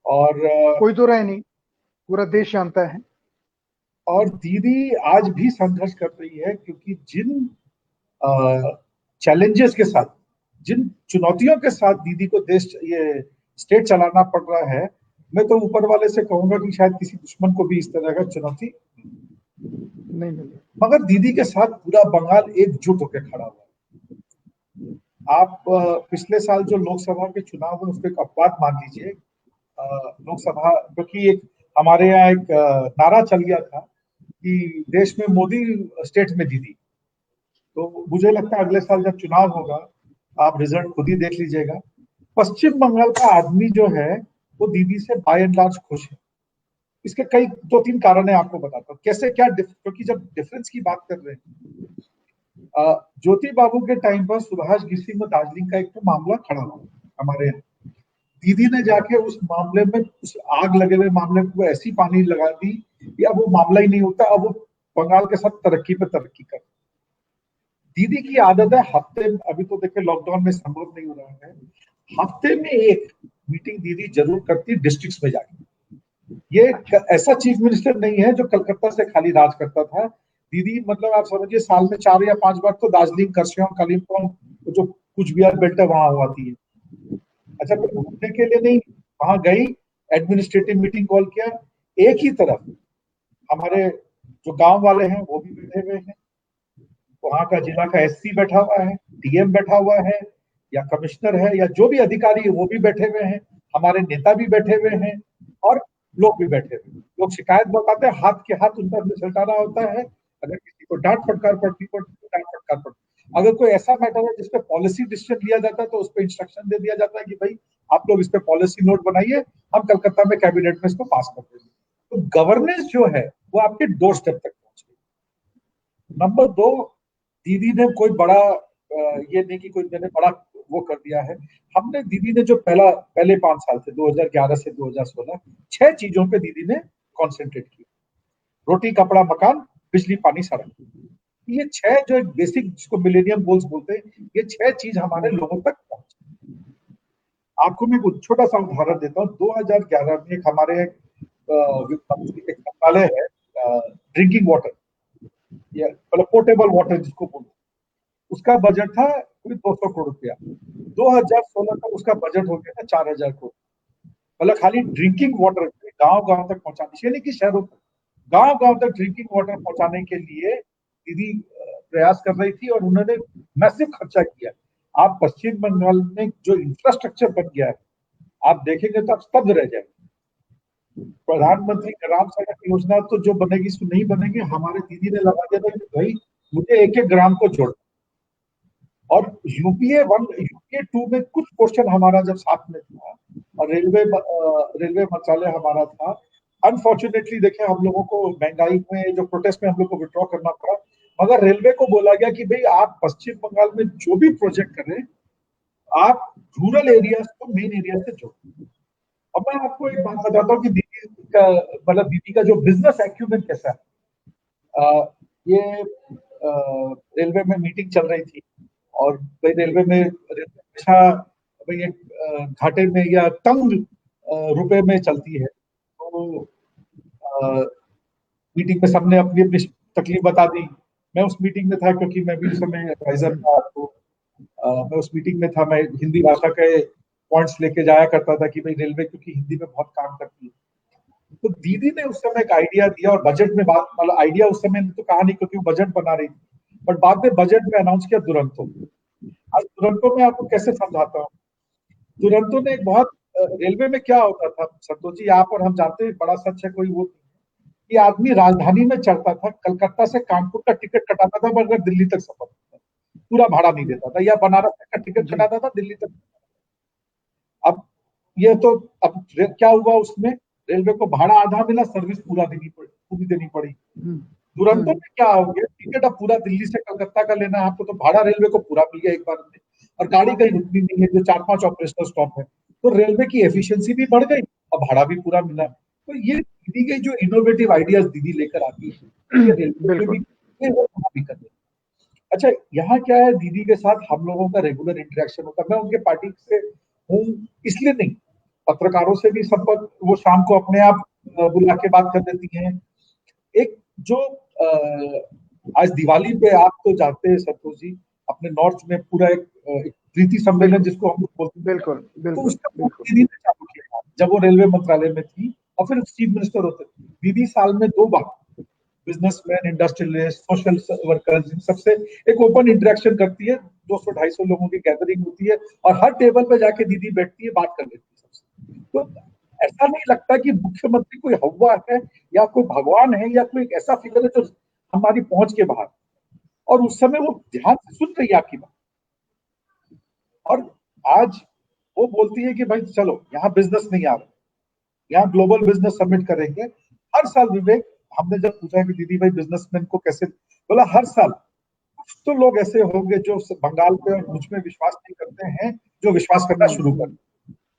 और कोई तो राय नहीं, पूरा देश जानता है। दीदी आज भी संघर्ष कर रही है, क्योंकि जिन चैलेंजेस के साथ, जिन चुनौतियों के साथ दीदी को देश, ये स्टेट चलाना पड़ रहा है, मैं तो ऊपर वाले से कहूंगा कि शायद किसी दुश्मन को भी इस तरह का चुनौती, नहीं मिले। मगर दीदी के साथ पूरा बंगाल एकजुट होकर खड़ा हुआ है। आप पिछले साल जो लोकसभा के चुनाव हुए उसको एक अपवाद मान लीजिए। लोकसभा, क्योंकि एक हमारे यहाँ एक नारा चल गया था कि देश में मोदी, स्टेट में दीदी। तो मुझे लगता है अगले साल जब चुनाव होगा, आप रिजल्ट खुद ही देख लीजिएगा, पश्चिम बंगाल का आदमी जो है वो दीदी से बाय एंड लार्ज खुश है। इसके कई 2-3 कारण है, आपको बताता हूँ कैसे क्या क्योंकि जब डिफरेंस की बात कर रहे हैं, ज्योति बाबू के टाइम पर सुभाष घिसी में दार्जिलिंग का एक तो मामला खड़ा हुआ हमारे यहाँ। दीदी ने जाके उस मामले में, उस आग लगे हुए मामले को ऐसी पानी लगा दी कि अब वो मामला ही नहीं होता, अब वो बंगाल के साथ तरक्की पे तरक्की कर। दीदी की आदत है हफ्ते, अभी तो देखिए लॉकडाउन में संभव नहीं हो रहा है, हफ्ते में एक मीटिंग दीदी जरूर करती डिस्ट्रिक्ट्स में जाके। ये ऐसा चीफ मिनिस्टर नहीं है जो कलकत्ता से खाली राज करता था। दीदी मतलब आप समझिए साल में 4 या 5 बार तो दार्जिलिंग, करसियों, कालिम्पोंग, जो कुछ बिहार बेल्ट है वहां हो आती है। अच्छा, तो घूमने के लिए नहीं, वहां गई, एडमिनिस्ट्रेटिव मीटिंग कॉल किया, एक ही तरफ हमारे जो गांव वाले हैं वो भी बैठे हुए हैं, वहां का जिला का एसपी बैठा हुआ है, डीएम बैठा हुआ है, या कमिश्नर है, या जो भी अधिकारी है वो भी बैठे हुए हैं, हमारे नेता भी बैठे हुए हैं, और लोग भी बैठे हुए हैं। लोग शिकायत बताते हैं, हाथ के हाथ उन पर सल्टाना होता है। अगर किसी को डांट फटकार पड़ती तो डांट फटकार पड़ती। अगर कोई ऐसा मैटर है जिसपे पॉलिसी डिसीजन लिया जाता है तो उस पर इंस्ट्रक्शन दे दिया जाता है कि भाई आप लोग इस पे पॉलिसी नोट बनाइए, हम कलकत्ता में कैबिनेट में इसको पास कर देंगे। तो गवर्नेंस जो है वो आपके डोर स्टेप तक पहुंचे। नंबर 2, दीदी ने कोई बड़ा ये नहीं कि कोई मैंने बड़ा वो कर दिया है। हमने, दीदी ने जो पहले 5 साल थे 2011 से 2016, 6 चीजों पे दीदी ने कॉन्सेंट्रेट किया: रोटी, कपड़ा, मकान, बिजली, पानी, सड़क। ये 6 जो एक बेसिक, जिसको मिलेनियम गोल्स बोलते हैं, ये 6 चीज हमारे लोगों तक पहुंचे। आपको मैं कुछ छोटा सा उदाहरण देता हूँ। 2011 में एक हमारे एक मंत्रालय है, ड्रिंकिंग वाटर, या मतलब पोर्टेबल वाटर जिसको बोलते हैं, उसका बजट था कोई 200 करोड़ रुपया। 2016 तक उसका बजट हो गया था 4000 करोड़। मतलब खाली ड्रिंकिंग वाटर गांव गांव तक पहुंचाने, यानी कि शहरों तक, गांव गांव तक ड्रिंकिंग वाटर पहुंचाने के लिए दीदी प्रयास कर रही थी, और उन्होंने मैसिव खर्चा किया। आप पश्चिम बंगाल में जो इंफ्रास्ट्रक्चर बन गया है, आप देखेंगे तो आप स्तब्ध रह जाएंगे। प्रधानमंत्री ग्राम सड़क योजना तो जो बनेगी सो नहीं बनेगी, हमारे दीदी ने लगा दिया था कि भाई मुझे एक एक ग्राम को जोड़। और यूपीए 1, यूपीए 2 में कुछ क्वेश्चन हमारा जब साथ में था, और रेलवे मंत्रालय हमारा था, अनफॉर्चुनेटली देखें हम लोगों को महंगाई में जो प्रोटेस्ट में हम लोग को विड्रॉ करना पड़ा, मगर रेलवे को बोला गया कि भाई आप पश्चिम बंगाल में जो भी प्रोजेक्ट करें, आप रूरल एरिया को मेन एरिया से जोड़ें। अब मैं आपको एक बात बताता हूँ कि दीदी का, मतलब दीदी का जो बिजनेस एक्यूमेंट कैसा है। ये रेलवे में मीटिंग चल रही थी, और भाई रेलवे में हमेशा भाई एक घाटे में या तंग रुपए में चलती है। तो मीटिंग में सबने अपनी अपनी तकलीफ बता दी। मैं उस मीटिंग में था क्योंकि मैं भी उस समय एडवाइजर था, तो मैं उस मीटिंग में था। मैं हिंदी भाषा के पॉइंट्स लेके जाया करता था कि भाई रेलवे क्योंकि हिंदी में बहुत काम करती है। तो दीदी ने उस समय एक आइडिया दिया, और बजट में बात, मतलब आइडिया उस समय तो कहा नहीं क्योंकि वो बजट बना रही थी, बट बाद में बजट में अनाउंस किया दुरंतो। आज दुरंतो में आपको कैसे समझाता हूँ। दुरंतो ने एक बहुत, रेलवे में क्या होता था संतोष जी, यहाँ पर हम जानते हैं, बड़ा सच है, कोई वो कि आदमी राजधानी में चढ़ता था, कलकत्ता से कानपुर का टिकट कटाता था, मगर दिल्ली तक सफर पूरा भाड़ा नहीं देता था, या बनारस का टिकट कटाता था दिल्ली तक। अब ये तो, अब क्या हुआ उसमें, रेलवे को भाड़ा आधा मिला, सर्विस पूरी देनी पड़ी। दुरंतो में क्या हो गया, टिकट अब पूरा दिल्ली से कलकत्ता का लेना है आपको, तो भाड़ा रेलवे को पूरा मिल गया एक बार में, और गाड़ी कहीं रुकनी नहीं है, जो 4-5 ऑपरेशनल स्टॉप है, तो रेलवे की एफिशिएंसी भी बढ़ गई और भाड़ा भी पूरा मिला। तो ये दीदी के जो इनोवेटिव आइडियाज दीदी लेकर आती है, ये रेलवे में भी कर अच्छा, यहाँ क्या है, दीदी के साथ हम लोगों का रेगुलर इंटरेक्शन होता है। मैं उनके पार्टी से हूँ इसलिए नहीं, पत्रकारों से भी संपर्क, वो शाम को अपने आप बुला के बात कर देती हैं। एक जो आज दिवाली पे आप तो जानते हैं संतोष जी, अपने नॉर्थ में पूरा एक प्रीति सम्मेलन जिसको हम लोग बोलते हैं, बिल्कुल तो बिल्कुल उसका बिल्कुल दीदी ने चालू किया जब वो रेलवे मंत्रालय में थी, और फिर चीफ मिनिस्टर होते थे। दीदी साल में 2 बार बिजनेसमैन, इंडस्ट्रियलिस्ट, सोशल वर्कर्स, सबसे एक ओपन इंटरेक्शन करती है। 200-250 लोगों की गैदरिंग होती है, और हर टेबल पे जाके दीदी बैठती है, बात कर लेती है सबसे। तो ऐसा नहीं लगता कि मुख्यमंत्री कोई हवा है, या कोई भगवान है, या कोई ऐसा फिगर है जो हमारी पहुंच के बाहर, और उस समय वो ध्यान से सुन रही है आपकी बात। और आज वो बोलती है कि भाई चलो यहाँ बिजनेस नहीं आ रहा, यहाँ ग्लोबल बिजनेस समिट करेंगे। हर साल विवेक, हमने जब पूछा कि दीदी भाई बिजनेसमैन को कैसे, बोला हर साल कुछ तो लोग ऐसे होंगे जो बंगाल पे और मुझ में विश्वास नहीं करते हैं, जो विश्वास करना शुरू कर।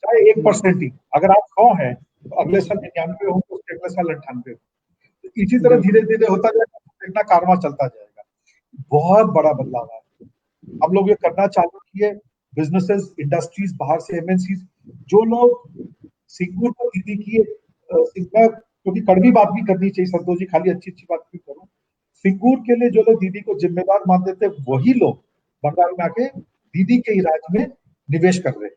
चाहे 1% ही, अगर आप 100 हैं तो अगले साल 99 हो तो उसके अगले साल 98 हो। तो इसी तरह धीरे धीरे होता जाएगा, देखना कारवां चलता जाएगा। बहुत बड़ा बदलाव है, हम लोग ये करना चालू किए। बिजनेसेस, इंडस्ट्रीज, बाहर से एमएनसीज, जो लोग सिंगूर को दीदी की क्योंकि कड़वी बात भी करनी चाहिए संतोष जी, खाली अच्छी अच्छी बात भी करूं। सिंगूर के लिए जो लोग दीदी को जिम्मेदार मानते थे, वही लोग बंगाल में आके दीदी के इलाज में निवेश कर रहे हैं,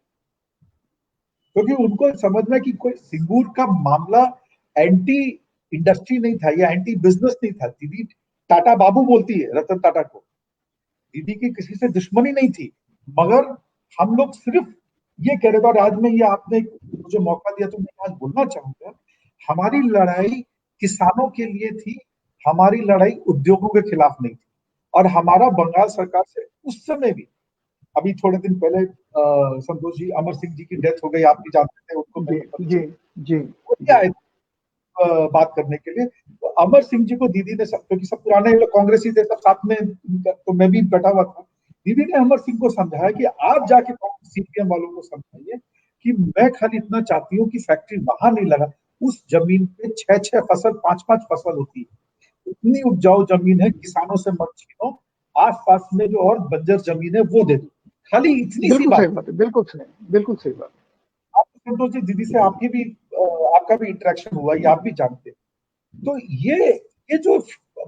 क्योंकि उनको समझना कि कोई सिंगूर का मामला एंटी इंडस्ट्री नहीं था या एंटी बिजनेस नहीं था। दीदी टाटा बाबू बोलती है रतन टाटा को, दीदी की किसी से दुश्मनी नहीं थी, मगर हम लोग सिर्फ ये कह रहे थे। और आज में ये आपने मुझे मौका दिया तो मैं आज बोलना चाहूंगा, हमारी लड़ाई किसानों के लिए थी, हमारी लड़ाई उद्योगों के खिलाफ नहीं थी। और हमारा बंगाल सरकार से उस समय भी, अभी थोड़े दिन पहले संतोष जी, अमर सिंह जी की डेथ हो गई, आप भी जानते थे उनको, मैं भी जी जी वो भी आए बात करने के लिए। तो अमर सिंह जी को दीदी ने, क्योंकि सब पुराने कांग्रेसी थे सब साथ में, तो मैं भी बैठा हुआ था, दीदी ने अमर सिंह को समझाया कि आप जाके सीपीएम वालों को समझाइए कि मैं खाली इतना चाहती हूँ कि फैक्ट्री वहां नहीं लगा, उस जमीन पे 6-6 फसल, 5-5 फसल होती है, इतनी उपजाऊ जमीन है, किसानों से मत छीनो, आसपास में जो और बंजर जमीन है वो दे दो, खाली इतनी सी बिल्कुल सही बात। बात है, बिल्कुल सही, बिल्कुल सही बात। आप संतोष जी, दीदी से आपकी भी आपका भी इंटरेक्शन हुआ, ये आप भी जानते हैं। तो ये जो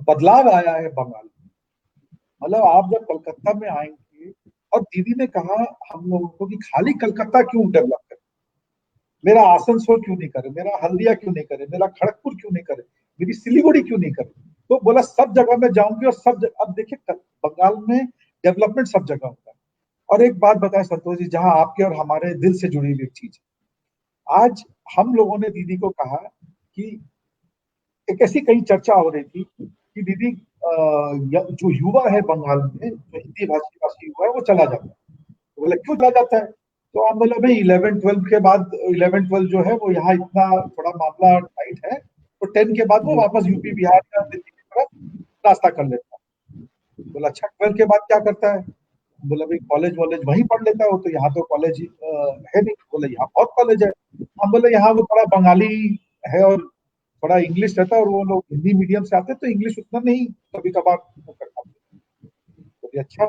बदलाव आया है बंगाल में, मतलब आप जब कलकत्ता में आएंगे, और दीदी ने कहा हम लोगों को कि खाली कलकत्ता क्यों डेवलप करे, मेरा आसनसोल क्यों नहीं करे, मेरा हल्दिया क्यों नहीं करे, मेरा खड़गपुर क्यों नहीं करे, मेरी सिलीगुड़ी क्यों नहीं करे। तो बोला सब जगह में जाऊंगी, और सब अब देखिए बंगाल में डेवलपमेंट सब जगह होता है। और एक बात बताएं संतोष जी, जहां आपके और हमारे दिल से जुड़ी हुई एक चीज, आज हम लोगों ने दीदी को कहा कि एक ऐसी कहीं चर्चा हो रही थी कि दीदी जो युवा है बंगाल में, जो हिंदी भाषी युवा है, वो चला जाता है। तो बोले क्यों चला जाता है, तो हम बोले भाई 11-12 के बाद, 11-12 जो है वो यहाँ इतना थोड़ा मामला टाइट है, तो 10 के बाद वो वापस यूपी बिहार या दिल्ली की तरफ रास्ता कर लेता है। बोला अच्छा 12 के बाद क्या करता है, बोला भाई कॉलेज वॉलेज वहीं पढ़ लेता है, वो तो यहाँ तो कॉलेज है नहीं। बोले यहाँ बहुत कॉलेज है। हम बोले यहाँ वो थोड़ा बंगाली है और थोड़ा इंग्लिश रहता है, और वो लोग हिंदी मीडियम से आते हैं तो इंग्लिश उतना नहीं कभी कभार कर पाते। बोले अच्छा।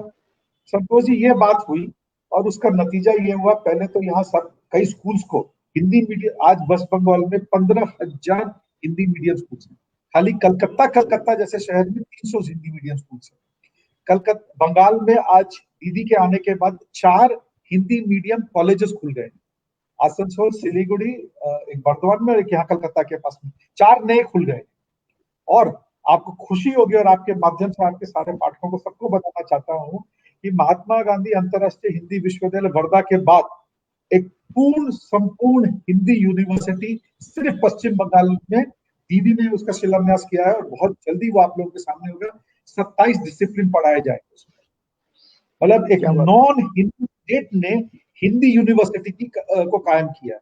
संतोष जी ये बात हुई, और उसका नतीजा ये हुआ, पहले तो यहाँ सब कई स्कूल्स को हिंदी मीडियम, आज वेस्ट बंगाल में 15,000 हिंदी मीडियम स्कूल है। खाली कलकत्ता जैसे शहर में 300 हिंदी मीडियम स्कूल है। कलकत्ता बंगाल में आज दीदी के आने के बाद 4 हिंदी मीडियम कॉलेजेस खुल गए, आसनसोल, सिलीगुड़ी, एक बर्दवान में और एक यहाँ कलकत्ता के पास में, 4 नए खुल गए। और आपको खुशी होगी, और आपके माध्यम से आपके सारे पाठकों को सबको बताना चाहता हूँ कि महात्मा गांधी अंतरराष्ट्रीय हिंदी विश्वविद्यालय वर्धा के बाद एक पूर्ण संपूर्ण हिंदी यूनिवर्सिटी सिर्फ पश्चिम बंगाल में दीदी ने उसका शिलान्यास किया है, और बहुत जल्दी वो आप लोगों के सामने होगा। 27 डिसिप्लिन पढ़ाए जाएंगे उसमें, मतलब एक नॉन हिंदी स्टेट ने हिंदी यूनिवर्सिटी की को कायम किया है।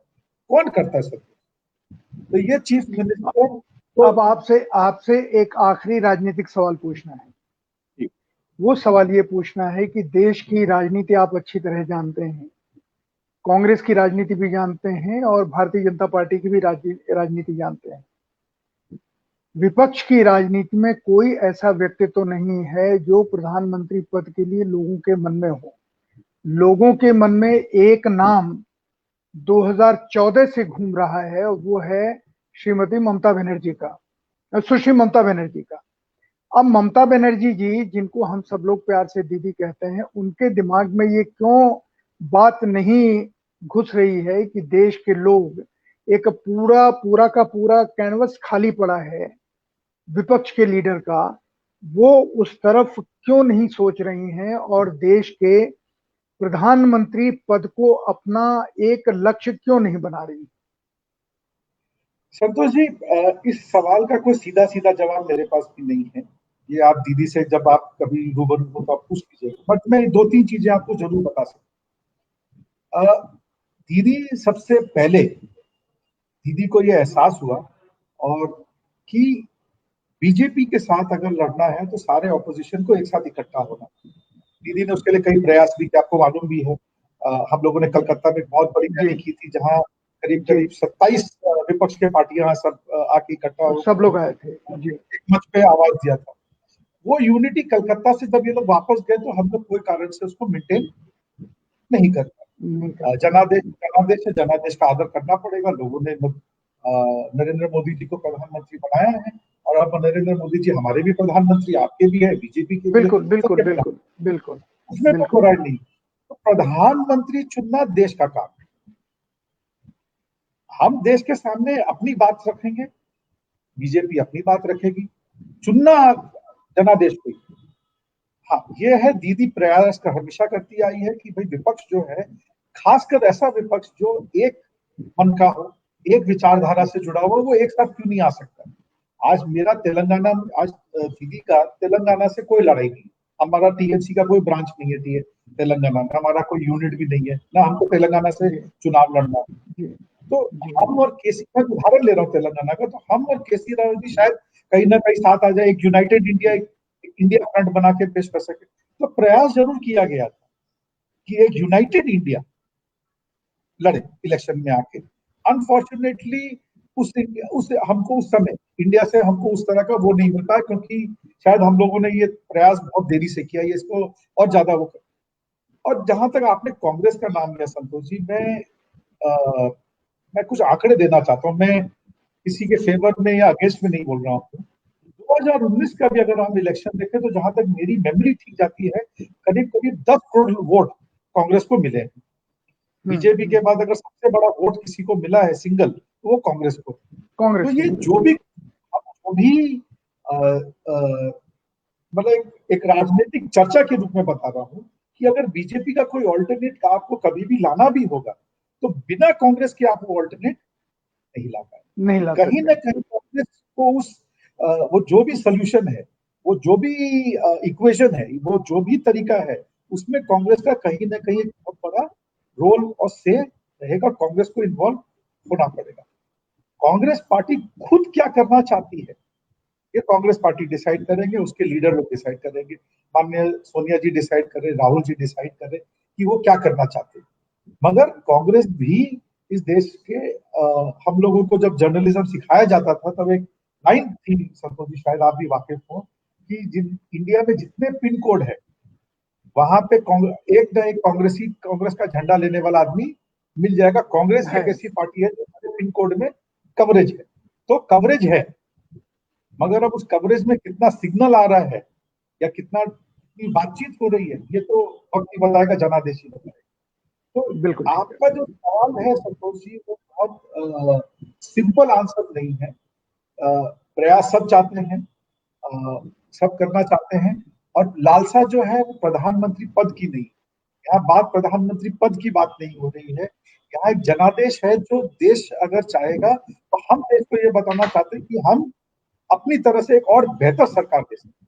कौन करता है सर? तो ये चीफ मिनिस्टर अब आपसे आपसे एक आखिरी राजनीतिक सवाल पूछना है। वो सवाल ये पूछना है कि देश की राजनीति आप अच्छी तरह जानते हैं, कांग्रेस की राजनीति भी जानते हैं और भारतीय जनता पार्टी की भी राजनीति जानते हैं। विपक्ष की राजनीति में कोई ऐसा व्यक्तित्व तो नहीं है जो प्रधानमंत्री पद के लिए लोगों के मन में हो। लोगों के मन में एक नाम 2014 से घूम रहा है, और वो है श्रीमती ममता बनर्जी का, सुश्री ममता बनर्जी का। अब ममता बनर्जी जी, जिनको हम सब लोग प्यार से दीदी कहते हैं, उनके दिमाग में ये क्यों बात नहीं घुस रही है कि देश के लोग, एक पूरा का पूरा कैनवस खाली पड़ा है विपक्ष के लीडर का, वो उस तरफ क्यों नहीं सोच रही हैं और देश के प्रधानमंत्री पद को अपना एक लक्ष्य क्यों नहीं बना रही? संतोष जी, इस सवाल का कोई सीधा सीधा जवाब मेरे पास भी नहीं है। ये आप दीदी से जब आप कभी रूबरू हो तो आप पूछ लीजिएगा, बट मैं 2-3 चीजें आपको जरूर बता सकता। दीदी सबसे पहले, दीदी को ये एहसास हुआ और कि बीजेपी के साथ अगर लड़ना है तो सारे ऑपोजिशन को एक साथ इकट्ठा होना। दीदी ने उसके लिए कई प्रयास भी किए, आपको मालूम भी है। हम लोगों ने कलकत्ता में बहुत बड़ी रैली की थी, जहां करीब करीब 27 विपक्ष के पार्टियां सब आके इकट्ठा हो, सब लोग आए थे जी, एक मंच पे आवाज दिया था। वो यूनिटी कलकत्ता से जब ये लोग वापस गए तो हम लोग कोई कारण से उसको मेंटेन नहीं कर पाए। जनादेश जनादेश है, जनादेश का आदर करना पड़ेगा। लोगों ने नरेंद्र मोदी जी को प्रधानमंत्री बनाया है, और अब नरेंद्र मोदी जी हमारे भी प्रधानमंत्री, आपके भी है, बीजेपी के भी है, बिल्कुल बिल्कुल सबके बिल्कुल बिल्कुल उसमें कोई बिल्कुल। बुराई नहीं। तो प्रधानमंत्री चुनना देश का काम है। हम देश के सामने अपनी बात रखेंगे, बीजेपी अपनी बात रखेगी, चुनना जनादेश को। हाँ, ये है दीदी प्रयास का हमेशा करती आई है कि भाई विपक्ष जो है, खासकर ऐसा विपक्ष जो एक मन का हो, एक विचारधारा से जुड़ा हुआ, वो एक साथ क्यों नहीं आ सकता। आज मेरा तेलंगाना, आज दीदी का तेलंगाना से कोई लड़ाई नहीं। हमारा टीएमसी का कोई ब्रांच नहीं है तेलंगाना में, हमारा कोई यूनिट भी नहीं है ना, हमको तेलंगाना से चुनाव लड़ना। तो हम और केसी, मैं उदाहरण ले रहा हूँ तेलंगाना का, तो हम और केसी राव जी शायद कहीं ना कहीं साथ आ जाए, एक यूनाइटेड इंडिया, इंडिया फ्रंट बना के पेश कर सके। तो प्रयास जरूर किया गया था कि एक यूनाइटेड इंडिया लड़े इलेक्शन में आके। अनफॉर्चुनेटली उस हमको उस समय इंडिया से हमको उस तरह का वो नहीं मिल पाया, क्योंकि शायद हम लोगों ने ये प्रयास बहुत देरी से किया, ये इसको और ज्यादा वो कर। और जहां तक आपने कांग्रेस का नाम लिया संतोष जी, मैं कुछ आंकड़े देना चाहता हूँ। मैं किसी के फेवर में या अगेंस्ट में नहीं बोल रहा हूँ। 2019 का भी अगर हम इलेक्शन देखें तो जहां तक मेरी मेमोरी ठीक जाती है, करीब करीब 10 करोड़ वोट कांग्रेस को मिले हैं। बीजेपी के बाद अगर सबसे बड़ा वोट किसी को मिला है सिंगल, तो वो कांग्रेस को। तो ये जो भी मतलब एक राजनीतिक चर्चा के रूप में बता रहा हूँ कि अगर बीजेपी का कोई ऑल्टरनेट आपको कभी भी लाना भी होगा, तो बिना कांग्रेस के आप वो ऑल्टरनेट नहीं ला पाए। नहीं ला कहीं ना कहीं कांग्रेस को उस वो जो भी सोल्यूशन है, वो जो भी इक्वेशन है, वो जो भी तरीका है, उसमें कांग्रेस का कहीं ना कहीं एक बहुत बड़ा रोल और से रहेगा। कांग्रेस को इन्वॉल्व होना पड़ेगा। कांग्रेस पार्टी खुद क्या करना चाहती है, ये कांग्रेस पार्टी डिसाइड करेंगे, उसके लीडर लोग डिसाइड करेंगे। माननीय सोनिया जी डिसाइड करें, राहुल जी डिसाइड करें कि वो क्या करना चाहते हैं। मगर कांग्रेस भी इस देश के हम लोगों को जब जर्नलिज्म सिखाया जाता था, तब एक लाइन थी संतोष जी, शायद आप भी वाकिफ हो, कि जिन इंडिया में जितने पिन कोड है, वहां पे एक न एक कांग्रेस का झंडा लेने वाला आदमी मिल जाएगा। कांग्रेस एक ऐसी पार्टी है जो पिन कोड में कवरेज है। तो कवरेज है, मगर अब उस कवरेज में कितना सिग्नल आ रहा है या कितना बातचीत हो रही है, ये तो वक्त ही बताएगा, जनादेशी बताएगा। तो आपका जो सवाल है संतोष जी, वो बहुत सिंपल आंसर नहीं है। प्रयास सब चाहते हैं, सब करना चाहते हैं, और लालसा जो है वो प्रधानमंत्री पद की नहीं। यहाँ बात प्रधानमंत्री पद की बात नहीं हो रही है, यहाँ एक जनादेश है। जो देश अगर चाहेगा, तो हम देश को ये बताना चाहते हैं कि हम अपनी तरह से एक और बेहतर सरकार दे सकते हैं।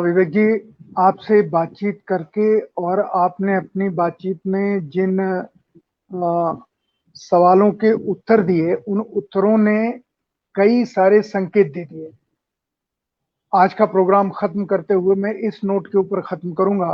विवेक जी, आपसे बातचीत करके और आपने अपनी बातचीत में जिन सवालों के उत्तर दिए, उन उत्तरों ने कई सारे संकेत दे दिए। आज का प्रोग्राम खत्म करते हुए मैं इस नोट के ऊपर खत्म करूंगा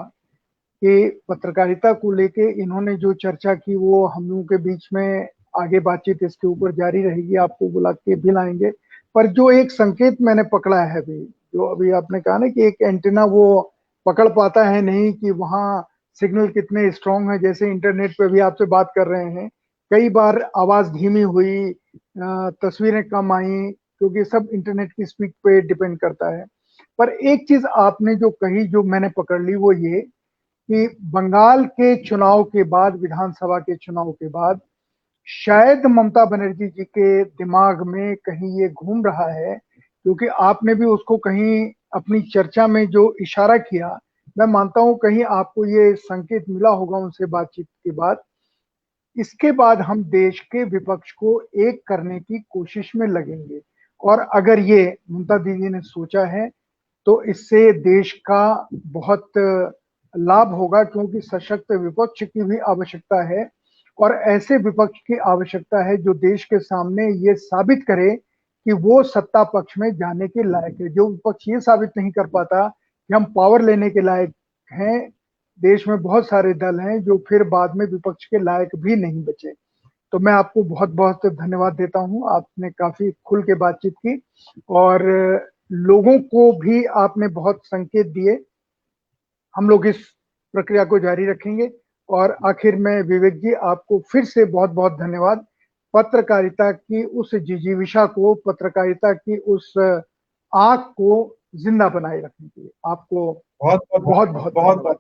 कि पत्रकारिता को लेके इन्होंने जो चर्चा की, वो हम लोगों के बीच में आगे बातचीत इसके ऊपर जारी रहेगी, आपको बुला के भी लाएंगे। पर जो एक संकेत मैंने पकड़ा है अभी, जो अभी आपने कहा ना कि एक एंटीना वो पकड़ पाता है नहीं कि वहां सिग्नल कितने स्ट्रांग है। जैसे इंटरनेट पे भी आपसे बात कर रहे हैं, कई बार आवाज धीमी हुई, तस्वीरें कम आई, क्योंकि सब इंटरनेट की स्पीड पे डिपेंड करता है। पर एक चीज आपने जो कही, जो मैंने पकड़ ली, वो ये कि बंगाल के चुनाव के बाद, विधानसभा के चुनाव के बाद, शायद ममता बनर्जी जी के दिमाग में कहीं ये घूम रहा है, क्योंकि आपने भी उसको कहीं अपनी चर्चा में जो इशारा किया, मैं मानता हूं कहीं आपको ये संकेत मिला होगा उनसे बातचीत के बाद। इसके बाद हम देश के विपक्ष को एक करने की कोशिश में लगेंगे, और अगर ये ममता दीदी ने सोचा है तो इससे देश का बहुत लाभ होगा, क्योंकि सशक्त विपक्ष की भी आवश्यकता है। और ऐसे विपक्ष की आवश्यकता है जो देश के सामने ये साबित करे कि वो सत्ता पक्ष में जाने के लायक है। जो विपक्ष ये साबित नहीं कर पाता कि हम पावर लेने के लायक हैं, देश में बहुत सारे दल हैं जो फिर बाद में विपक्ष के लायक भी नहीं बचे। तो मैं आपको बहुत बहुत धन्यवाद देता हूं, आपने काफी खुल के बातचीत की और लोगों को भी आपने बहुत संकेत दिए। हम लोग इस प्रक्रिया को जारी रखेंगे। और आखिर में विवेक जी, आपको फिर से बहुत बहुत धन्यवाद। पत्रकारिता की उस जिजीविषा को, पत्रकारिता की उस आग को जिंदा बनाए रखने के लिए आपको बहुत बहुत बहुत धन्यवाद, बहुत बहुत धन्यवाद। बहुत